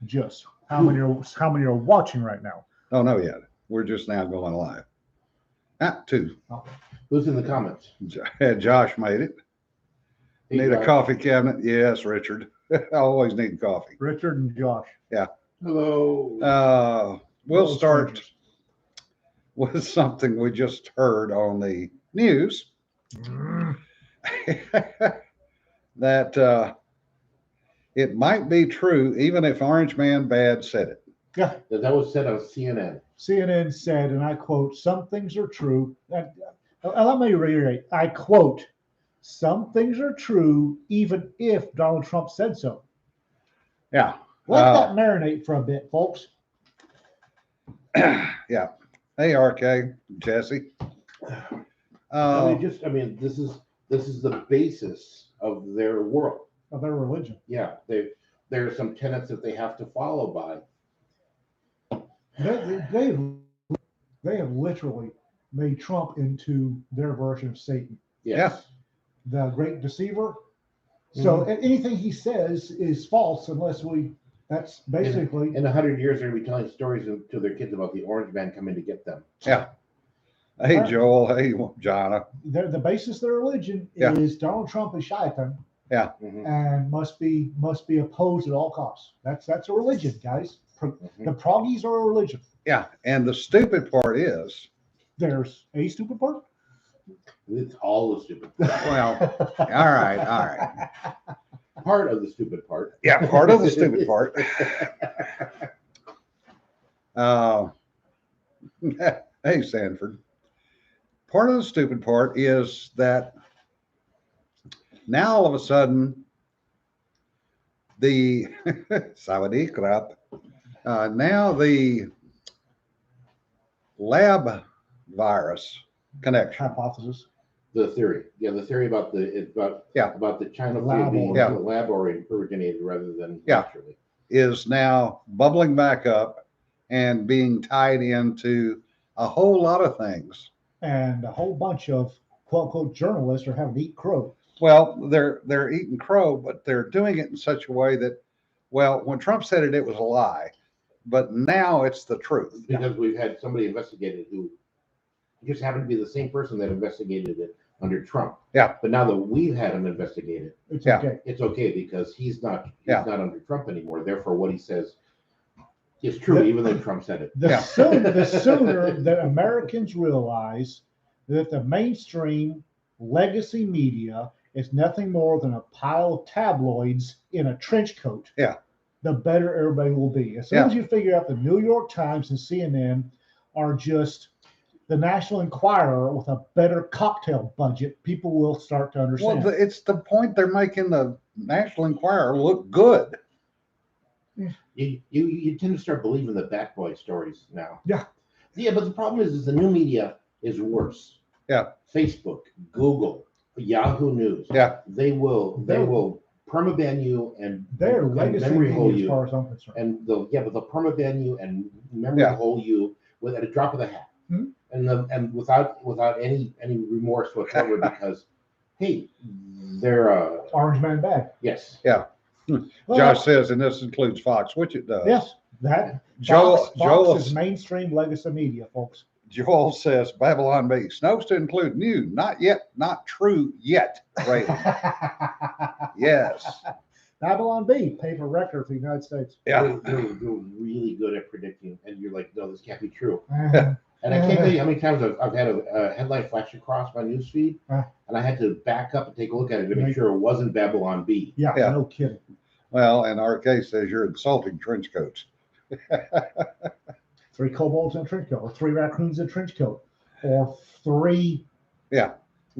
Just how many are watching right now? Don't know yet. We're just now going live. Two. Oh, Who's in the comments? Josh made it. Hey, Need a Josh. coffee cabinet? Yes, Richard. I always need coffee. Richard and Josh. Hello. We'll Hello, start strangers. with something we just heard on the news that it might be true even if Orange Man Bad said it. Yeah, That was said on CNN. CNN said, and I quote, "Some things are true." Let me reiterate. I quote, "Some things are true even if Donald Trump said so." Yeah. Let that marinate for a bit, folks. Yeah. Hey, RK, Jesse. I mean, this is the basis of their world. Of their religion. Yeah, there are some tenets that they have to follow by. They have literally made Trump into their version of Satan, Yes. the great deceiver. So anything he says is false unless that's basically. In 100 years, they're going to be telling stories to their kids about the orange man coming to get them. Yeah. Hey, Joel. Hey, Jonna. The basis of their religion Yeah. is Donald Trump is shaitan Mhm. and must be opposed at all costs. That's a religion, guys. The proggies are a religion. Yeah. And the stupid part is, There's a stupid part. It's all the stupid. well, all right. Part of the stupid part. Yeah, part of the stupid part. Hey, Sanford. Part of the stupid part is that now all of a sudden the Sawadee crap. Now the lab virus connection. Hypothesis. The theory, the theory about the China Lab flu being Yeah. lab originated rather than Yeah. naturally. Is now bubbling back up and being tied into a whole lot of things. And a whole bunch of quote unquote journalists are having to eat crow. Well, they're eating crow, but they're doing it in such a way that, well, when Trump said it, it was a lie, but now it's the truth. Because we've had somebody investigated who just happened to be the same person that investigated it under Trump. Yeah. But now that we've had him investigated, It's Yeah. okay. it's okay because he's not Yeah. under Trump anymore. Therefore, what he says is true, even though Trump said it. The Yeah. sooner that Americans realize that the mainstream legacy media is nothing more than a pile of tabloids in a trench coat, Yeah. the better everybody will be. As soon as you figure out the New York Times and CNN are just the National Enquirer with a better cocktail budget, people will start to understand. Well, it's the point they're making the National Enquirer look good. You tend to start believing the bat boy stories now. Yeah. Yeah, but the problem is the new media is worse. Yeah. Facebook, Google, Yahoo News. Yeah. They will permaban you and Their and legacy memory media, hole as you, far as I'm concerned. and they'll permaban you and memory Yeah. hole you at a drop of the hat, Hmm. and without any remorse whatsoever because hey, they're Orange Man bad. yes. Well, Josh says, and this includes Fox, which it does. Yes, that Joel, Fox is mainstream legacy media, folks. Joel says, Babylon B. Snopes to include new, not yet, not true yet rating. Yes. Babylon B, paper record for the United States. Yeah. They're really good at predicting, and you're like, no, this can't be true. Uh, And I can't tell you how many times I've had a headline flash across my newsfeed, and I had to back up and take a look at it to make sure it wasn't Babylon B. yeah, Yeah. no kidding. Well, and RK says you're insulting trench coats. 3 kobolds in a trench coat, or 3 raccoons in a trench coat, or 3 Yeah.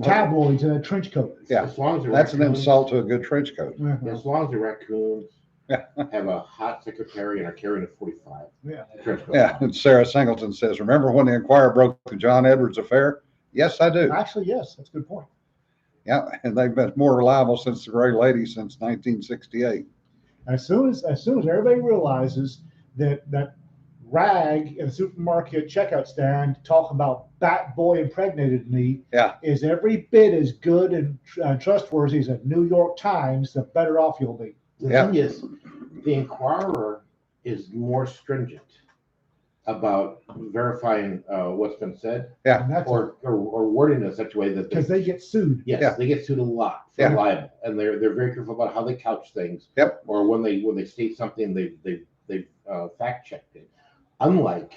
tabloids in a trench coat. Yeah. As long as the That's an raccoons- insult to a good trench coat. As long as the raccoons have a hot secretary and are carrying a 45. Yeah. Trench coat. Yeah. And Sarah Singleton says, remember when the Enquirer broke the John Edwards affair? Yes, I do. Actually, yes, that's a good point. Yeah. And they've been more reliable since the Gray Lady since 1968. As soon as everybody realizes that rag in the supermarket checkout stand talking about Bat Boy impregnated me Yeah. is every bit as good and trustworthy as a New York Times, the better off you'll be. The Yeah. thing is, the Enquirer is more stringent about verifying what's been said, Yeah. or wording it in such a way that because they get sued. yes, Yeah. they get sued a lot for libel, and they're very careful about how they couch things. Yep. Or when they state something, they fact checked it. Unlike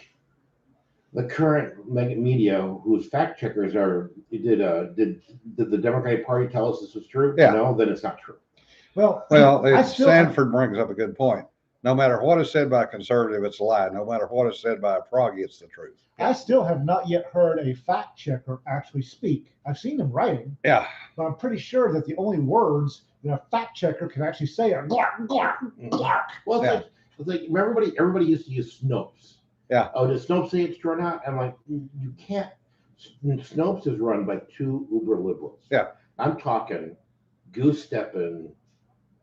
the current media, whose fact checkers are did the Democratic Party tell us this was true? Yeah. No, then it's not true. Well, Sanford brings up a good point. No matter what is said by a conservative, it's a lie. No matter what is said by a proggy, it's the truth. I still have not yet heard a fact checker actually speak. I've seen them writing. Yeah. But I'm pretty sure that the only words that a fact checker can actually say are glark, glark, glark. Well, it's like everybody used to use Snopes. Yeah. Oh, does Snopes say it's true or not? I'm like, you can't. Snopes is run by two uber liberals. Yeah. I'm talking goose stepping,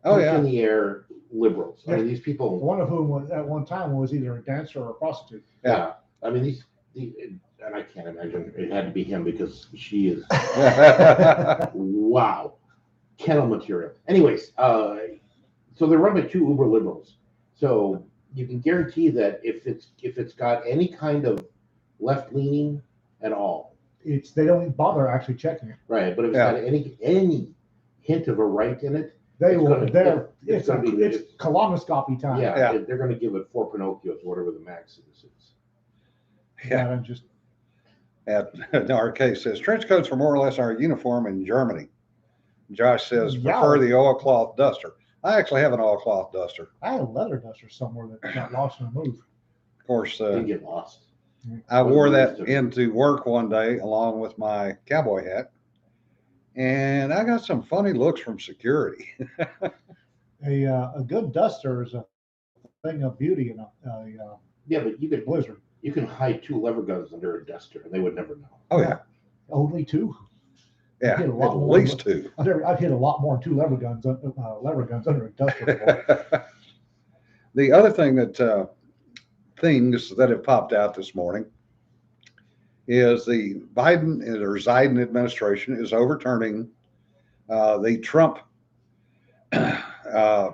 Oh, punch yeah. in the air liberals. I mean, these people. One of whom was at one time was either a dancer or a prostitute. Yeah. I mean, these and I can't imagine it had to be him because she is wow, kennel material. Anyways, so they're run by two uber liberals. So you can guarantee that if it's got any kind of left leaning at all, they don't bother actually checking it. right? But if it's got any hint of a right in it, They will. It's gonna be colonoscopy time. yeah. They're going to give it 4 Pinocchios, whatever the max is. Yeah. I'm just. Our case says trench coats are more or less our uniform in Germany. Josh says prefer the oilcloth duster. I actually have an oilcloth duster. I had a leather duster somewhere that got lost in a move. Of course, Didn't get lost. I wore that into work one day along with my cowboy hat, and I got some funny looks from security. A good duster is a thing of beauty in a Yeah, but you could blizzard. You can hide 2 lever guns under a duster, and they would never know. Oh yeah, only 2. Yeah, at least 2. I've hit a lot more than 2 lever guns under a duster before. The other thing that things that have popped out this morning is the Biden or Biden administration is overturning the Trump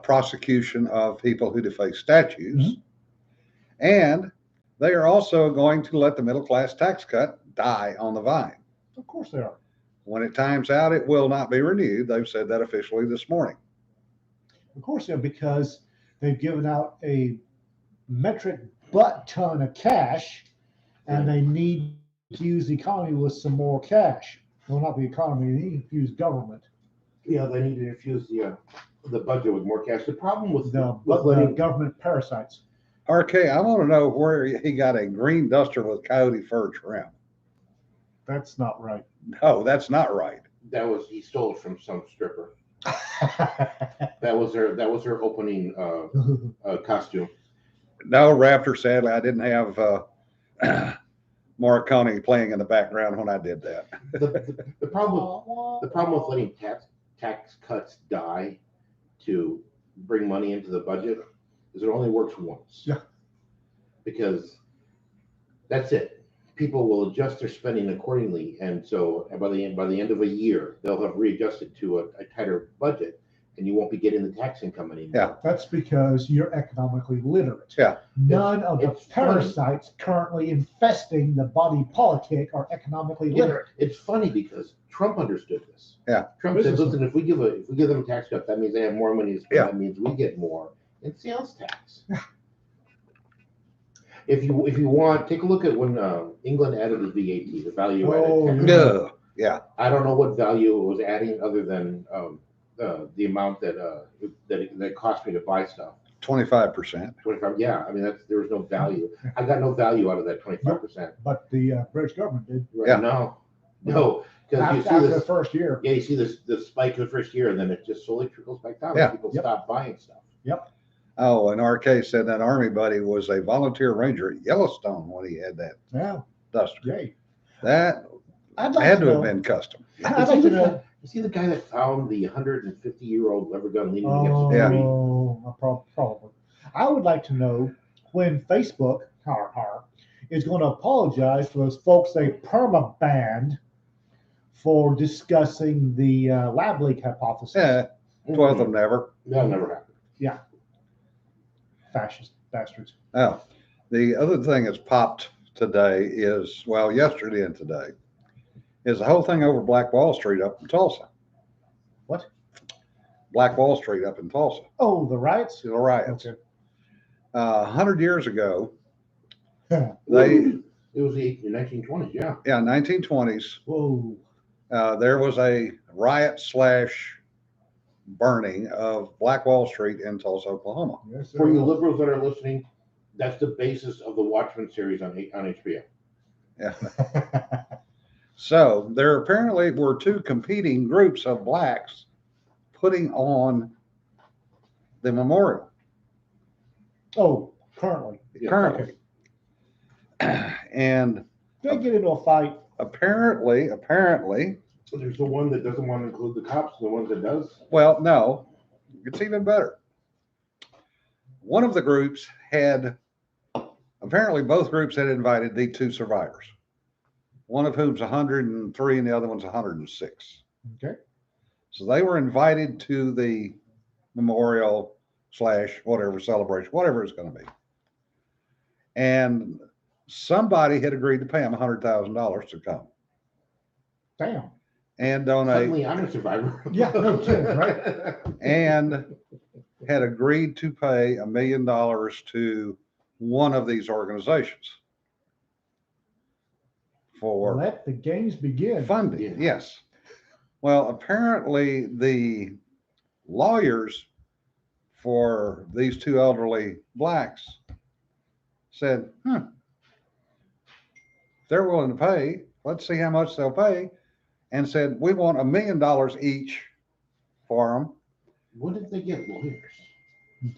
prosecution of people who deface statues, and they are also going to let the middle class tax cut die on the vine. Of course they are. When it times out, it will not be renewed. They've said that officially this morning. Of course they are, because they've given out a metric butt ton of cash, and they need to use the economy with some more cash. Well, not the economy, they need to use government. Yeah, they need to infuse the budget with more cash. The problem with the government parasites. RK, I want to know where he got a green duster with coyote fur trim. That's not right. No, that's not right. He stole it from some stripper. That was her opening costume. No, Raptor, sadly, I didn't have Morricone playing in the background when I did that. The problem with letting tax cuts die to bring money into the budget is it only works once. Yeah. Because that's it. People will adjust their spending accordingly, and so by the end of a year, they'll have readjusted to a tighter budget, and you won't be getting the tax income anymore. Yeah. That's because you're economically literate. Yeah. None of the parasites currently infesting the body politic are economically literate. It's funny because Trump understood this. Yeah. Trump said, "Listen, if we give them a tax cut, that means they have more money to spend. Yeah. That means we get more in sales tax." If you want, take a look at when England added the VAT, the value added tax. Yeah. I don't know what value it was adding other than the amount that cost me to buy stuff. 25%. 25. Yeah, I mean there was no value. I got no value out of that 25%. But the British government did. Right? Yeah. No. Because you see After this the first year. Yeah, you see the spike in the first year, and then it just slowly trickles back down. Yeah. People stop buying stuff. Yep. Oh, and RK said that Army buddy was a volunteer ranger at Yellowstone when he had that duster. Yay. That Like had to have been custom. I'd like to know. You see the guy that found the 150-year-old lever gun leaning against the tree? Oh, probably. I would like to know when Facebook is going to apologize to those folks they perma-banned for discussing the lab leak hypothesis. Yeah, 12th of never. That'll never happen. Yeah. fascist bastards. Now, the other thing that's popped today is, well, yesterday and today, is the whole thing over Black Wall Street up in Tulsa. What? Black Wall Street up in Tulsa. Oh, the riots? The riots. Okay. 100 years ago, Yeah. It was the 1920s, yeah. yeah, 1920s, Whoa. there was a riot / burning of Black Wall Street in Tulsa, Oklahoma. Yes, For you sir. liberals that are listening, that's the basis of the Watchmen series on HBO. Yeah. So there apparently were two competing groups of blacks putting on the memorial Oh, currently. Yeah. currently. And They get into a fight. apparently, There's the one that doesn't want to include the cops, and the one that does. well, no, it's even better. One of the groups apparently both groups had invited the two survivors, one of whom's 103 and the other one's 106. Okay. So they were invited to the memorial / whatever celebration, whatever it's going to be. And somebody had agreed to pay them $100,000 to come Damn. and donate, Suddenly, I'm a survivor. Yeah, no kidding, right? and had agreed to pay $1 million to one of these organizations for Let the games begin. funding. Yeah. Yes. Well, apparently the lawyers for these two elderly blacks said, they're willing to pay. Let's see how much they'll pay. And said, we want $1 million each for them. What did they get, lawyers?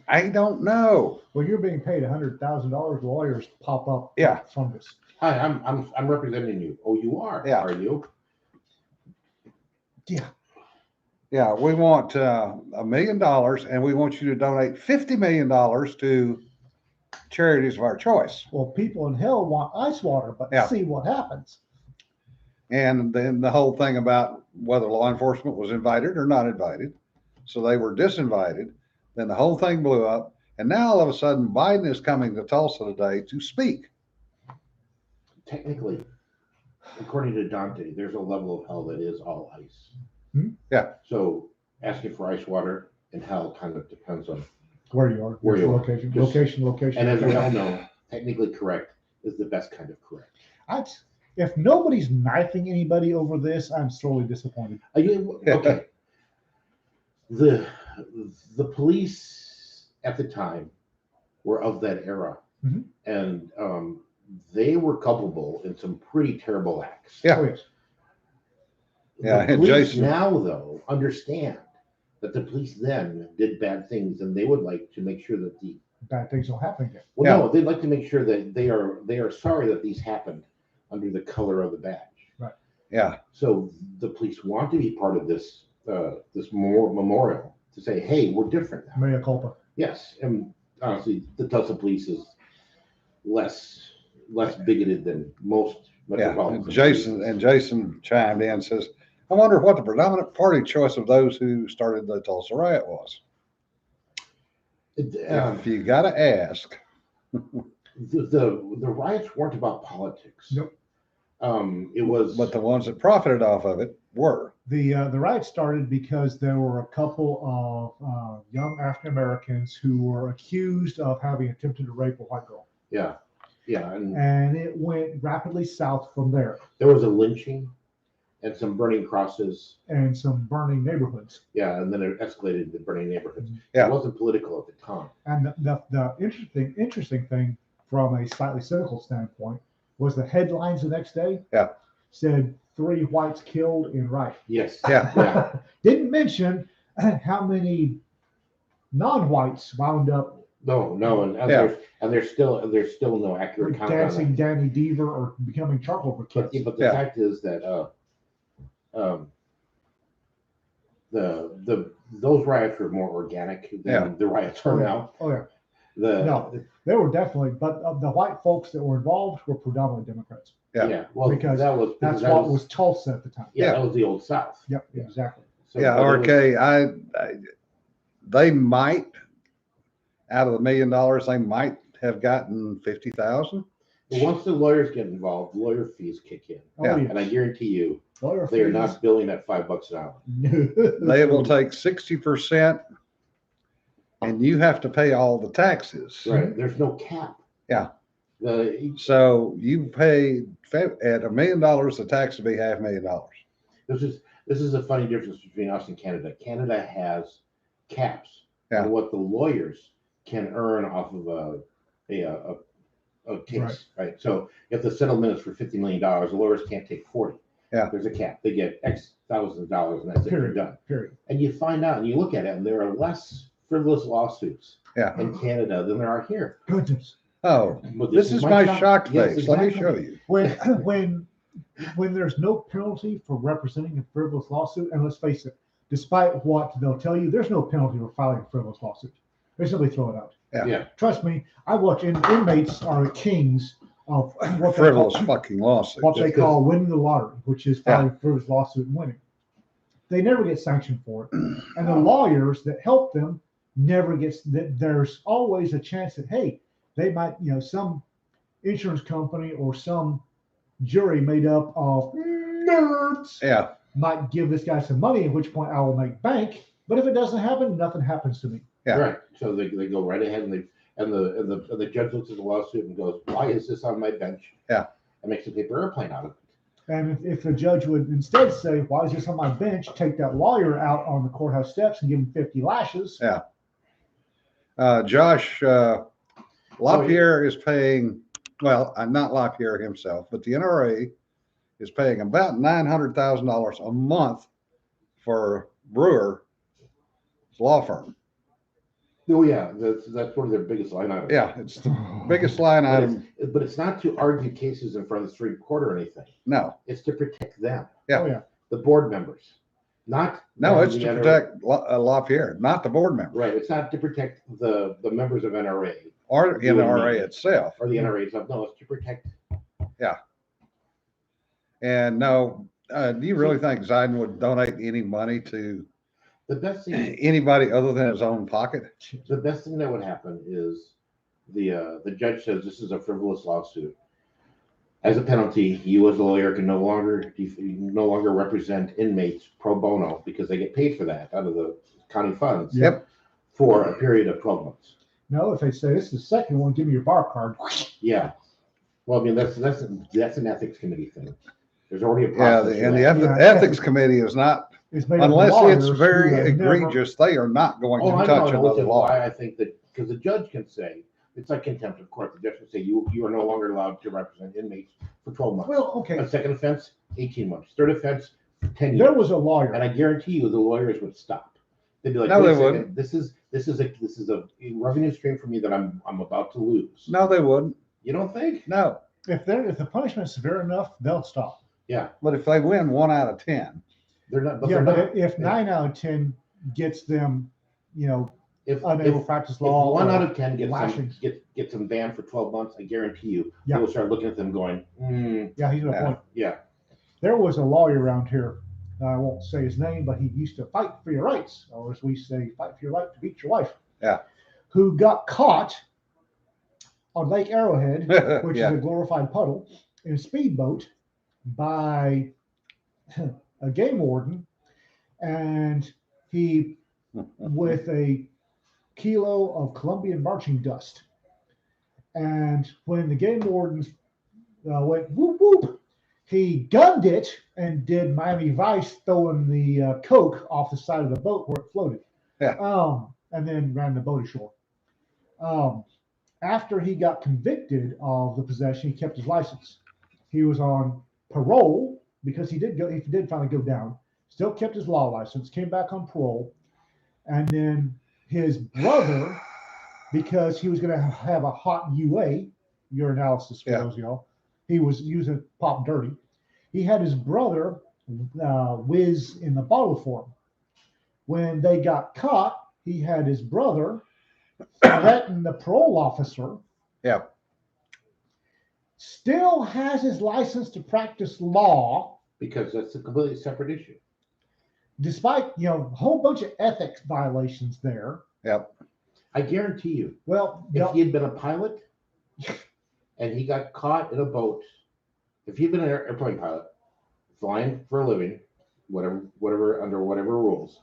I don't know. When you're being paid $100,000, lawyers pop up. Yeah. like fungus. Hi, I'm representing you. Oh, you are? Yeah. Are you? Yeah. Yeah, we want $1 million, and we want you to donate $50 million to charities of our choice. Well, people in hell want ice water, but Yeah. see what happens. And then the whole thing about whether law enforcement was invited or not invited. So they were disinvited. Then the whole thing blew up. And now all of a sudden, Biden is coming to Tulsa today to speak. Technically, according to Dante, there's a level of hell that is all ice. Yeah. So asking for ice water in hell kind of depends on. Where you are. Where you are. Location. Just- Location. And as we all location. know, technically correct is the best kind of correct. If nobody's knifing anybody over this, I'm sorely disappointed. Okay. The police at the time were of that era, Mhm. and they were culpable in some pretty terrible acts. Yeah. Oh, yes. Yeah, The and police Jason- now, though, understand that the police then did bad things, and they would like to make sure that the Bad things don't happen again. well, no, they'd like to make sure that they are sorry that these happened under the color of the badge. Yeah. So the police want to be part of this memorial to say, hey, we're different now. Mea culpa. Yes, and honestly, the Tulsa police is less bigoted than most Yeah. metropolitan And Jason chimed in and says, I wonder what the predominant party choice of those who started the Tulsa riot was. If you got to ask. The riots weren't about politics. Nope. It was, But the ones that profited off of it were. The riot started because there were a couple of young African Americans who were accused of having attempted to rape a white girl, yeah, and and it went rapidly south from there, there was a lynching and some burning crosses. and some burning neighborhoods. Yeah, and then it escalated to burning neighborhoods. Yeah. It wasn't political at the time. And the interesting thing from a slightly cynical standpoint was the headlines the next day. Yeah. Said 3 whites killed in riot. Yes. Yeah. Yeah. Didn't mention how many non-whites wound up No, and Yeah. there's still no accurate count on dancing that. Danny Deaver or becoming charcoal But briquettes. the Yeah. fact is that those riots were more organic than Yeah. the riots are now. Oh yeah, The no, they were definitely, but of the white folks that were involved were predominantly Democrats. Yeah. well, Because that's that what was Tulsa at the time. that was the old South. Yep, Yeah. exactly. So, Yeah, but it was- RK, they might out of the $1 million, they might have gotten 50,000. But once the lawyers get involved, lawyer fees kick in. Oh, Yeah. yes. And I guarantee you, Lawyer they are fees. not billing at $5 an hour. They will take 60%, and you have to pay all the taxes. Right. There's no cap. Yeah. The, So you pay at $1 million, the tax would be $500,000. this is a funny difference between us and Canada. Canada has caps Yeah. on what the lawyers can earn off of a case, right? So if the settlement is for $50 million, the lawyers can't take 40. Yeah. There's a cap. They get X thousands of dollars, and that's it. They're Period. done. Period. And you find out, and you look at it, and there are less frivolous lawsuits Yeah. in Canada than there are here. Goodness. Oh, Well, this is my shock Yes, face. Let me exactly. show you. When there's no penalty for representing a frivolous lawsuit, and let's face it, despite what they'll tell you, there's no penalty for filing a frivolous lawsuit. They simply throw it out. Yeah. Yeah. Trust me, I watch inmates are the kings of what they Frivolous call, fucking lawsuit. what they Just call winning the lottery, which is filing a frivolous lawsuit and winning. They never get sanctioned for it, and the lawyers that help them never gets. There's always a chance that hey, they might, some insurance company or some jury made up of nerds Yeah. might give this guy some money, at which point I will make bank. But if it doesn't happen, nothing happens to me. Yeah. Right. So they go right ahead, and the judge looks at the lawsuit and goes, "Why is this on my bench?" Yeah. And makes a paper airplane out of it. And if the judge would instead say, why is this on my bench? Take that lawyer out on the courthouse steps and give him 50 lashes. Yeah. Josh LaPierre is paying, well, not LaPierre himself, but the NRA is paying about $900,000 a month for Brewer's law firm. Oh yeah, that's one of their biggest line items. Yeah, it's the biggest line item. But it's not to argue cases in front of the Supreme Court or anything. No, It's to protect them, Yeah. Oh, yeah. the board members, not no, it's the to NRA. protect LaPierre, not the board member Right. It's not to protect the members of NRA or You and NRA me. itself. or the NRA itself. No, it's to protect. And no, do you really think Zidane would donate any money to The best thing. anybody other than his own pocket? The best thing that would happen is the judge says this is a frivolous lawsuit. As a penalty, you as a lawyer can no longer represent inmates pro bono because they get paid for that out of the county funds. Yep. For a period of 12 months. No, if they say this is the second one, give me your bar card. Yeah. Well, I mean that's an ethics committee thing. There's already a Yeah, process. for and the that. ethics committee is not, It's made up of unless lawyers it's who very have never- egregious, they are not going Oh, to I touch know, which another is law. why I think that because the judge can say it's like contempt of court. The judge can say you are no longer allowed to represent inmates for 12 months. Well, okay. A second offense, 18 months. Third offense, 10 There years. was a lawyer. And I guarantee you, the lawyers would stop. They'd be like, No, "Wait they a second, wouldn't. This is a revenue stream for me that I'm about to lose." No, they wouldn't. You don't think? No, If the punishment's severe enough, they'll stop. Yeah, but if they win 1 out of 10, they're not. But Yeah, they're but not. if 9 out of 10 gets them, If unable to practice if law, 1 or out of 10 lashings. gets them banned for 12 months, I guarantee you, Yeah. they will start looking at them going, yeah, he's got a Yeah. point. yeah, There was a lawyer around here. I won't say his name, but he used to fight for your rights, or as we say, fight for your right to beat your wife. Yeah. Who got caught on Lake Arrowhead, which Yeah. is a glorified puddle, in a speedboat by a game warden, and he with a kilo of Colombian marching dust. And when the game wardens went whoop whoop, he gunned it and did Miami Vice, throwing the coke off the side of the boat where it floated. Yeah. And then ran the boat ashore. After he got convicted of the possession, he kept his license. He was on parole because he did finally go down. Still kept his law license, came back on parole, and then his brother, because he was going to have a hot UA, urinalysis for Yeah. those of y'all, he was using pop dirty. He had his brother whiz in the bottle for him. When they got caught, he had his brother threaten the parole officer. Yeah. Still has his license to practice law, because that's a completely separate issue. despite a whole bunch of ethics violations there. Yep. I guarantee you, Well, if he had been a pilot and he got caught in a boat, if he'd been an airplane pilot, flying for a living, whatever under whatever rules,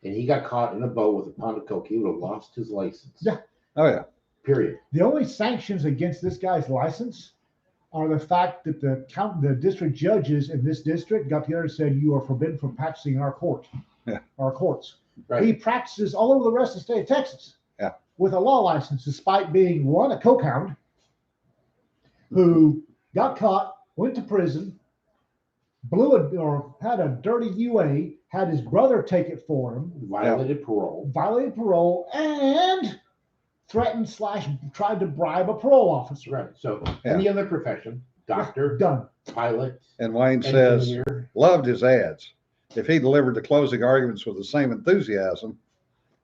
and he got caught in a boat with a pound of coke, he would have lost his license. Yeah. Oh yeah. Period. the only sanctions against this guy's license are the fact that the district judges in this district got together and said you are forbidden from practicing in our court, our courts. Right. He practices all over the rest of the state of Texas. Yeah. With a law license, despite being one, a coke hound who got caught, went to prison, had a dirty UA, had his brother take it for him, Violated parole, and threatened / tried to bribe a parole officer. Right. So Yeah. any other profession, doctor, Done. pilot, And Wayne says, engineer. loved his ads. If he delivered the closing arguments with the same enthusiasm,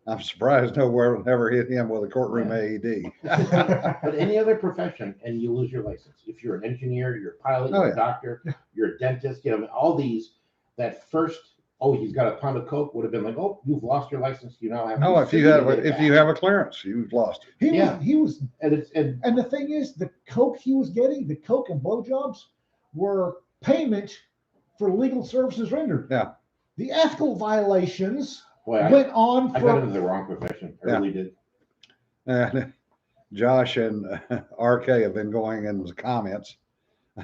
I'm surprised nowhere will ever hit him with a courtroom AED. But any other profession, and you lose your license. If you're an engineer, you're a pilot, Oh, you're yeah. a doctor, you're a dentist, all these, that first, oh, he's got a pound of coke would have been like, oh, you've lost your license. You now have. No, if you have a clearance, you've lost it. He was, and the thing is, the coke he was getting, the coke and blowjobs, were payment for legal services rendered. Yeah. The ethical violations boy, went on I for. got into the wrong profession. I really did. And Josh and RK have been going in the comments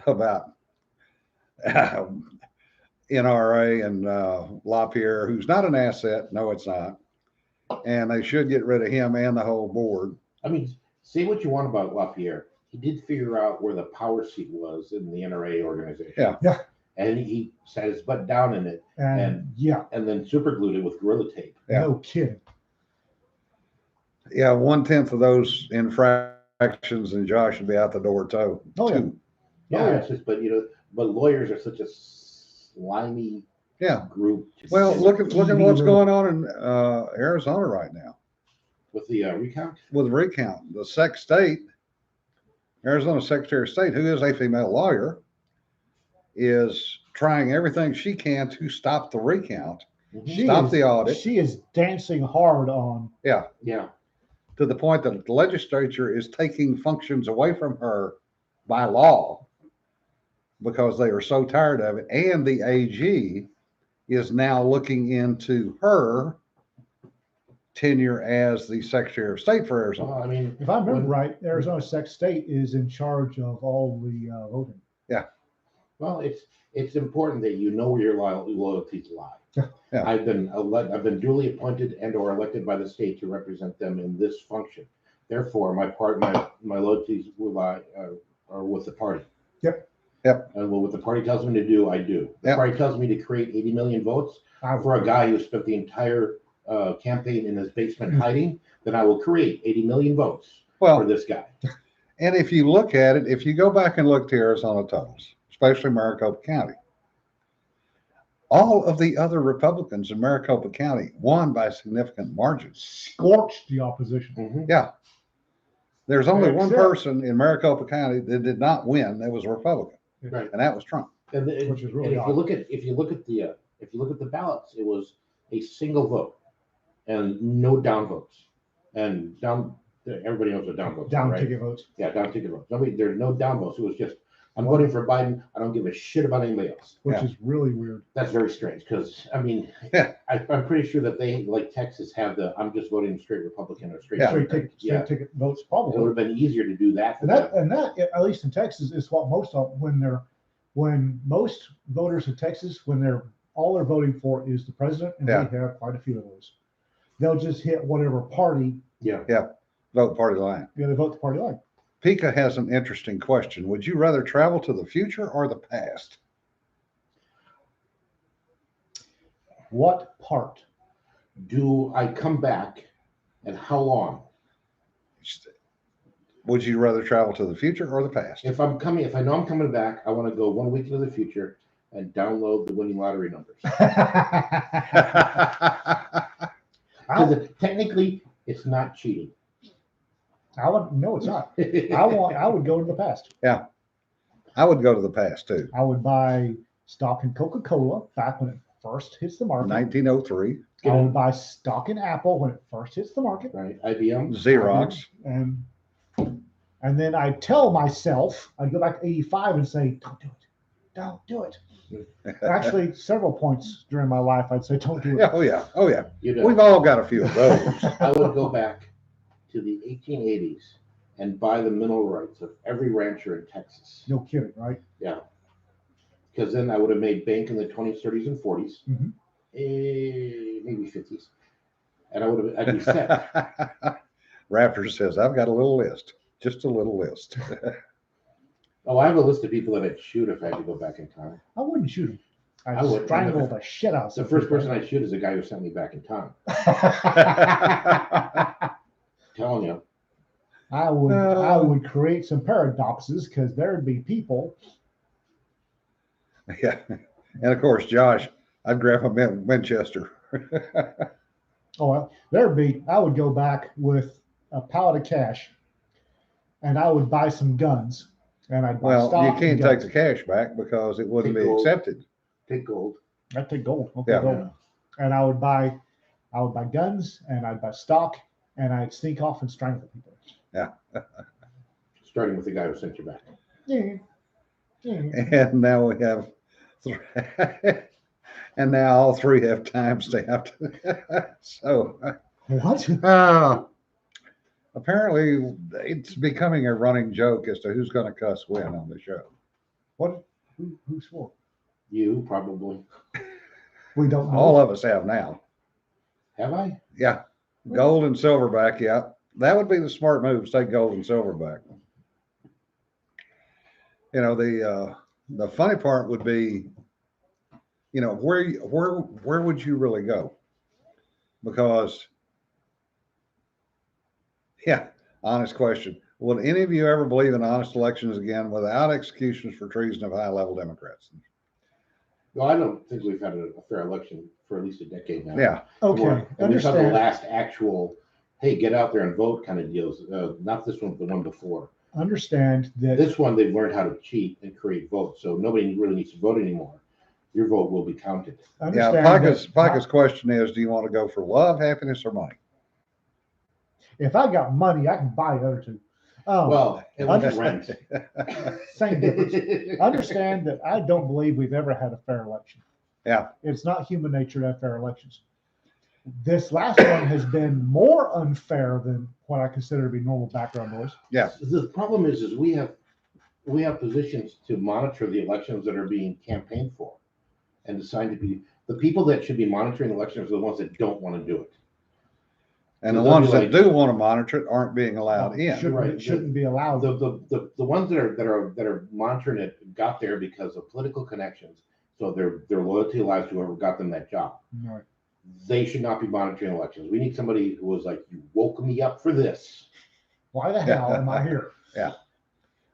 about NRA and LaPierre, who's not an asset. No, it's not. And they should get rid of him and the whole board. I mean, say what you want about LaPierre. He did figure out where the power seat was in the NRA organization. Yeah. Yeah. And he sat his butt down in it and then super glued it with Gorilla Tape. Yeah. No kidding. Yeah, 1/10 of those infractions, and Josh would be out the door too. Oh, yeah. Yeah, yeah. it's just, but lawyers are such a slimy group. Well, look at what's going on in Arizona right now with the recount. with the recount. The Arizona Secretary of State, who is a female lawyer, is trying everything she can to stop the recount, stop the audit. She is dancing hard on. Yeah. To the point that the legislature is taking functions away from her by law because they are so tired of it. And the AG is now looking into her tenure as the Secretary of State for Arizona. Well, I mean, If I remember right, Arizona State is in charge of all the voting. Yeah. Well, it's important that you know where your loyalties lie. Yeah. I've been duly appointed and or elected by the state to represent them in this function. Therefore, my loyalties will lie are with the party. Yep. And what the party tells me to do, I do. The party tells me to create 80 million votes for a guy who spent the entire campaign in his basement hiding, then I will create 80 million votes for this guy. And if you look at it, if you go back and look to Arizona totals, especially Maricopa County, all of the other Republicans in Maricopa County won by significant margins. Scorched the opposition. Mm-hmm. Yeah. There's only one Except- person in Maricopa County that did not win that was a Republican, Right. and that was Trump. Which is really and odd. if you look at the ballots, it was a single vote and no down votes. And everybody knows what down votes Down are, right? ticket votes. Yeah, down ticket votes. There's no down votes. It was just, I'm voting for Biden. I don't give a shit about anybody else. Which is really weird. That's very strange because, I'm pretty sure that they, like Texas, have I'm just voting straight Republican or straight Democrat. Straight ticket votes, It probably. would have been easier to do that. And that, at least in Texas, is what when most voters in Texas, all they're voting for is the president, and Yeah. we have quite a few of those. They'll just hit whatever party. Vote party line. They vote the party line. Pika has an interesting question. Would you rather travel to the future or the past? What part? Do I come back and how long? Would you rather travel to the future or the past? If I know I'm coming back, I want to go 1 week into the future and download the winning lottery numbers. Because technically, it's not cheating. No, it's not. I would go to the past. I would go to the past too. I would buy stock in Coca-Cola back when it first hits the market. 1903. I would buy stock in Apple when it first hits the market. Right, IBM. Xerox. And then I tell myself, I go back to 85 and say, don't do it. Don't do it. Actually, several points during my life, I'd say, don't do it. Yeah, oh yeah, oh yeah. You know, We've all got a few of those. I would go back to the 1880s and buy the mineral rights of every rancher in Texas. No kidding, right? Yeah. Because then I would have made bank in the 20s, 30s, and 40s, Mhm. Maybe 50s. And I'd be set. Raptor says, I've got a little list, just a little list. Oh, I have a list of people that I'd shoot if I had to go back in time. I wouldn't shoot him. I I'd would. strangle the shit out of The some first people. person I'd shoot is the guy who sent me back in time. Telling you. I would create some paradoxes because there'd be people. Yeah. And of course, Josh, I'd grab a Winchester. Oh, well, I would go back with a pallet of cash and I would buy some guns and I'd buy Well, stock. you and can't take guns. the cash back because it wouldn't Take be gold. accepted. Take gold. I'd take gold. Okay, Yeah. gold. And I would buy guns and I'd buy stock and I'd sneak off and strangle people. Starting with the guy who sent you back. Yeah. Yeah. And now we have, and now all three have time stamped. So, What? apparently it's becoming a running joke as to who's going to cuss when on the show. What? Who swore? You probably. We don't know. All of us have now. Have I? Yeah. Gold and silverback. Yeah. That would be the smart move. Take gold and silverback. You know, the funny part would be, you know, where would you really go? Because, yeah, honest question. Will any of you ever believe in honest elections again without executions for treason of high-level Democrats? Well, I don't think we've had a fair election for at least a decade now. Yeah. Okay. And we've had the Understand. last actual, hey, get out there and vote kind of deals. Not this one, but the one before. Understand that. This one, they've learned how to cheat and create votes. So nobody really needs to vote anymore. Your vote will be counted. Yeah. Understand Pika's question is, do you want to go for love, happiness, or money? if I got money, I can buy the other two. Well, it was understand. rent. Same difference. Understand that I don't believe we've ever had a fair election. Yeah. It's not human nature to have fair elections. This last one has been more unfair than what I consider to be normal background noise. Yeah. The problem is we have positions to monitor the elections that are being campaigned for and assigned to be the people that should be monitoring elections are the ones that don't want to do it. And So the they'll ones be that like- do want to monitor it aren't being allowed in. Shouldn't, shouldn't be allowed. The ones that are monitoring it got there because of political connections. So their loyalty lies to whoever got them that job. Right. They should not be monitoring elections. We need somebody who was like, you woke me up for this. Why the hell am I here? Yeah.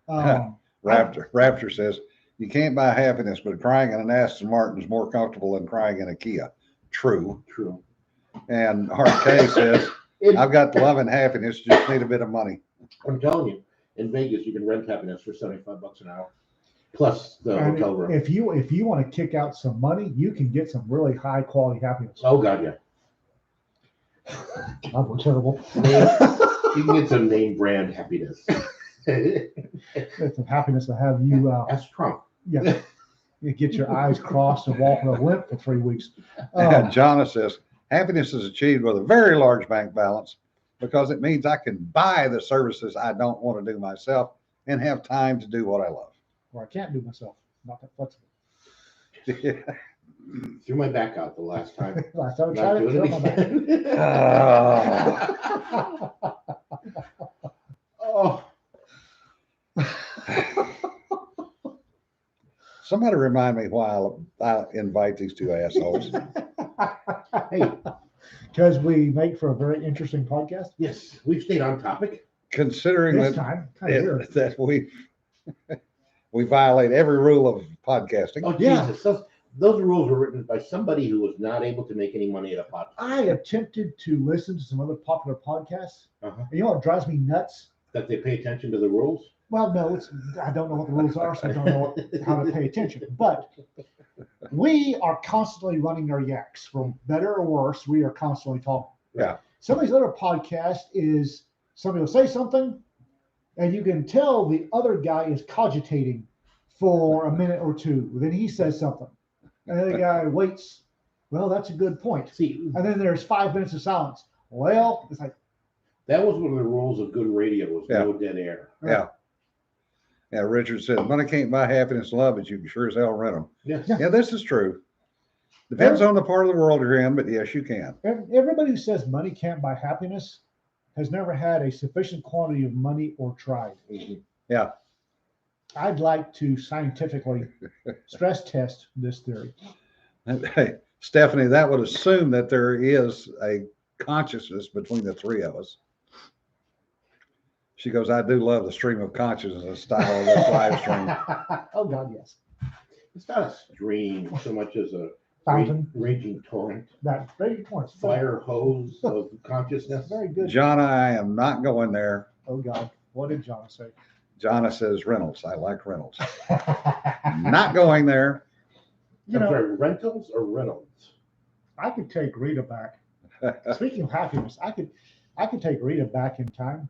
Raptor. Raptor says, you can't buy happiness, but crying in an Aston Martin is more comfortable than crying in a Kia. True. True. And Hart K says, I've got love and happiness, just need a bit of money. I'm telling you, in Vegas, you can rent happiness for $75 an hour, plus the hotel room. If you want to kick out some money, you can get some really high quality happiness. Oh God, yeah. I'm terrible. You can get some name brand happiness. It's a happiness to have you. That's Trump. Yeah. You get your eyes crossed and walk with a limp for 3 weeks. And Jonna says, happiness is achieved with a very large bank balance because it means I can buy the services I don't want to do myself and have time to do what I love. Or I can't do myself. Not that flexible. Threw my back out the last time. Last time I Not tried it, doing threw it my back. Oh, Somebody remind me why I invite these two assholes. hey, Because we make for a very interesting podcast. yes, we've stayed on topic. Considering This that, time, kind of weird. that we violate every rule of podcasting. Oh Yeah. Jesus, those rules were written by somebody who was not able to make any money at a podcast. I attempted to listen to some other popular podcasts. Uh-huh. And you know what drives me nuts? That they pay attention to the rules? Well, no, I don't know what the rules are, so I don't know how to pay attention. But we are constantly running our yaks, for better or worse. We are constantly talking. Yeah. Some of these other podcasts is somebody will say something, and you can tell the other guy is cogitating for a minute or two. Then he says something, and then the guy waits. Well, that's a good point. See, And then there's 5 minutes of silence. Well, it's like, that was one of the rules of good radio was Yeah. no dead air. Yeah. Yeah, Richard says, money can't buy happiness and love, but you can sure as hell rent them. Yes. Yeah, this is true. Depends on the part of the world you're in, but yes, you can. everybody who says money can't buy happiness has never had a sufficient quantity of money or tried. Mhm. Yeah. I'd like to scientifically stress test this theory. Hey, Stephanie, that would assume that there is a consciousness between the three of us. She goes, I do love the stream of consciousness style of this live stream. Oh God, yes. It's not a stream so much as a Fountain. raging torrent, That very good point. fire hose of consciousness. Very good. Jonna, I am not going there. Oh God, what did John say? Jonna says Reynolds. I like Reynolds. Not going there. You I'm know, sorry, rentals or Reynolds? I could take Rita back. Speaking of happiness, I could take Rita back in time,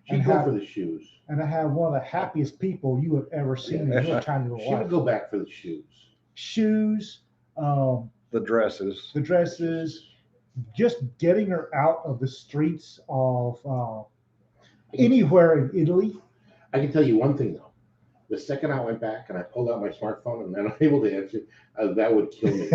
She'd And go have- for the shoes. and I have one of the happiest people you have ever seen in your tiny little She would life. go back for the shoes. Shoes, The dresses. the dresses, just getting her out of the streets of anywhere in Italy. I can tell you one thing though. The second I went back and I pulled out my smartphone and I'm able to answer, that would kill me.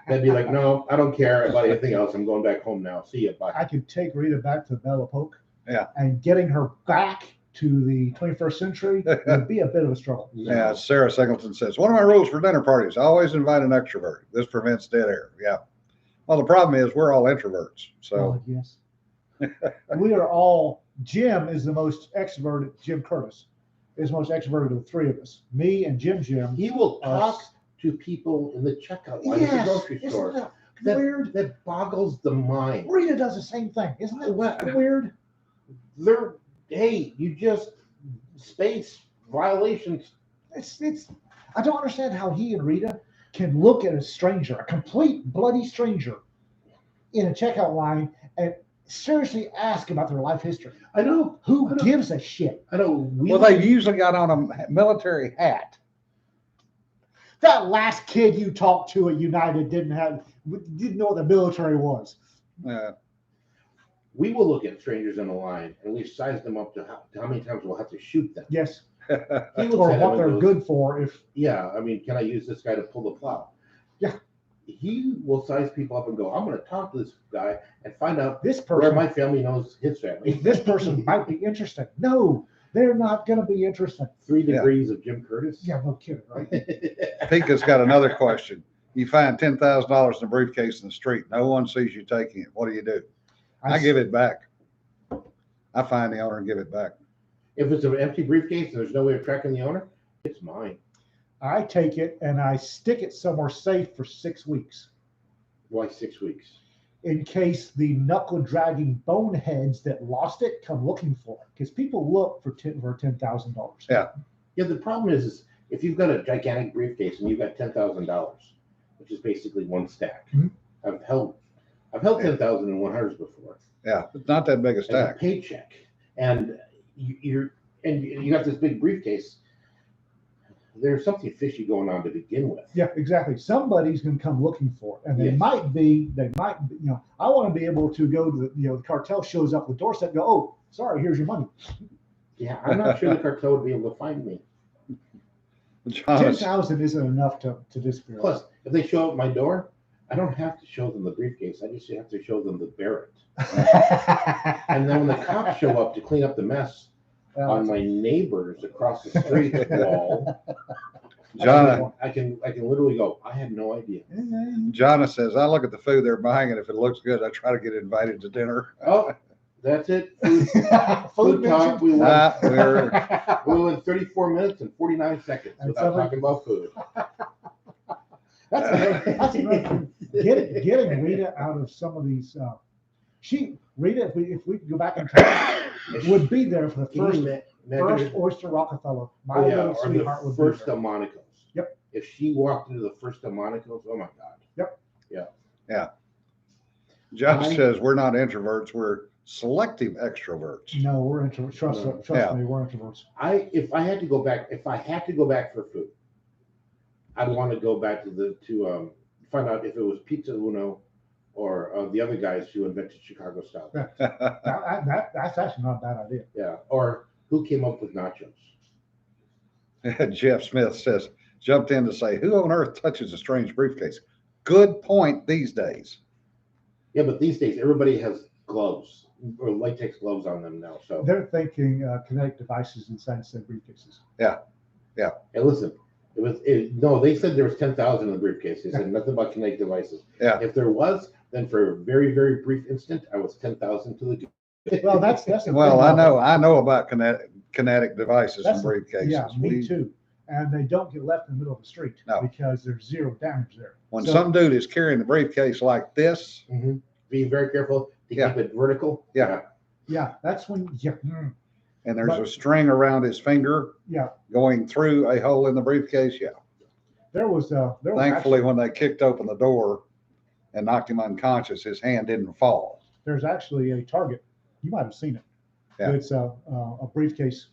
They'd be like, no, I don't care about anything else. I'm going back home now. See ya. Bye. I could take Rita back to Belle Epoque. Yeah. And getting her back to the 21st century would be a bit of a struggle. No. Yeah, Sarah Singleton says, one of my rules for dinner parties, I always invite an extrovert. This prevents dead air. Yeah. Well, the problem is we're all introverts. So Oh, yes. We are all, Jim is the most extroverted, Jim Curtis is the most extroverted of the three of us. Me and Jim. He will talk Us. to people in the checkout line at the Yes. grocery Isn't store. that That, weird? that boggles the mind. Rita does the same thing. Isn't that What? weird? They're, hey, you just space violations. It's I don't understand how he and Rita can look at a stranger, a complete bloody stranger, in a checkout line and seriously ask about their life history. I know. Who I know. gives a shit? I know. well, they've usually got on a military hat. That last kid you talked to at United didn't know what the military was. We will look at strangers in the line and we size them up to how many times we'll have to shoot them. Yes, He will or say what that they're and goes, good for. If Yeah, I mean, can I use this guy to pull the plow? Yeah. He will size people up and go, I'm going to talk to this guy and find out this where person, my family knows his family. this person might be interesting. No, they're not going to be interesting. 3 Yeah. degrees of Jim Curtis. Yeah, no kidding, right? Pika's got another question. You find $10,000 in a briefcase in the street. No one sees you taking it. What do? I give it back. I find the owner and give it back. If it's an empty briefcase and there's no way of tracking the owner, it's mine. I take it and I stick it somewhere safe for 6 weeks Why 6 weeks? in case the knuckle dragging boneheads that lost it come looking for it. Because people look for $10,000. Yeah. Yeah, the problem is if you've got a gigantic briefcase and you've got $10,000, which is basically one stack. Mhm. I've held 10,000 in 100s before. Yeah, it's not that big a As a stack. paycheck, and you got this big briefcase. There's something fishy going on to begin with. Yeah, exactly. Somebody's going to come looking for it, and they Yes. might be. I want to be able to go to the cartel shows up at the doorstep and go, oh, sorry, here's your money. Yeah, I'm not sure the cartel would be able to find me. John, 10,000 isn't enough to disappear. Plus, if they show up at my door, I don't have to show them the briefcase. I just have to show them the Barrett. And then when the cops show up to clean up the mess on my neighbors across the street wall, John, I can literally go, I had no idea. Jonna says, I look at the food they're buying, and if it looks good, I try to get invited to dinner. Oh, that's it. Food Food talk. We Nah, went, we went 34 minutes and 49 seconds And without somebody- talking about food. That's another thing. Getting Rita out of some of these Rita, if we could go back in time, would be there for the Can you first Oyster Rockefeller. My Oh, yeah, little or sweetheart the would first be there. Delmonico's. Yep. If she walked into the first Delmonico's, oh my God. Josh says we're not introverts, we're selective extroverts. No, we're introverts. Trust Yeah. me, we're introverts. If I had to go back for food, I'd want to go back to find out if it was Pizza Uno or the other guys who invented Chicago style. Yeah. That's actually not a bad idea. Yeah. Or who came up with nachos? Jeff Smith says, jumped in to say, who on earth touches a strange briefcase? Good point these days. Yeah, but these days everybody has gloves or latex gloves on them now. So They're thinking kinetic devices inside their briefcases. and listen, no, they said there was 10,000 in the briefcase. They said nothing about kinetic devices. Yeah. If there was, then for a very, very brief instant, I was 10,000 to the good. Well, that's the Well, thing, I know about kinetic devices and That's briefcases. Yeah, me too. And they don't get left in the middle of the street No. because there's zero damage there. When So- some dude is carrying the briefcase like this, Being very careful to Yeah. keep it vertical. Yeah. Yeah, that's when. Yeah, and there's But- a string around his finger yeah. going through a hole in the briefcase, There was Thankfully, when they kicked open the door and knocked him unconscious, his hand didn't fall. there's actually a target. You might have seen it. Yeah. It's a briefcase,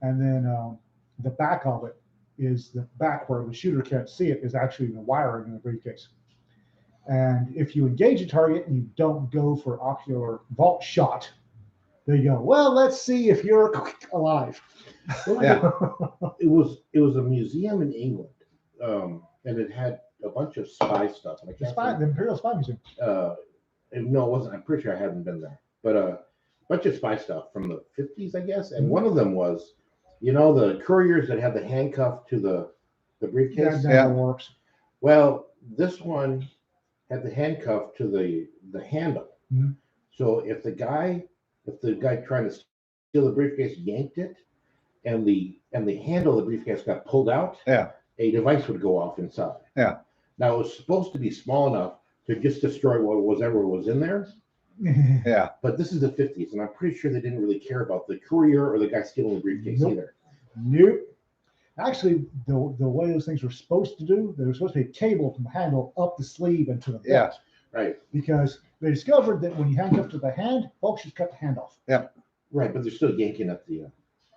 and then the back of it is the back where the shooter can't see it is actually the wiring in the briefcase. And if you engage a target and you don't go for ocular vault shot, they go, well, let's see if you're alive. Yeah. It was a museum in England, and it had a bunch of spy stuff. And I can't The Imperial Spy Museum. no, it wasn't. I'm pretty sure I hadn't been there, but a bunch of spy stuff from the 50s, I guess. And one of them was, the couriers that had the handcuff to the briefcase. That Yeah. never works. Well, this one had the handcuff to the handle. Mhm. So if the guy trying to steal the briefcase yanked it, and the handle of the briefcase got pulled out, Yeah. a device would go off inside. Yeah. Now it was supposed to be small enough to just destroy whatever was in there, Yeah. but this is the 50s, and I'm pretty sure they didn't really care about the courier or the guy stealing the briefcase Nope. either. Nope. Actually, the way those things were supposed to do, there was supposed to be a cable from the handle up the sleeve and to the belt. Yeah. Right, Because they discovered that when you handcuff to the hand, folks just cut the hand off. right, but they're still yanking at the.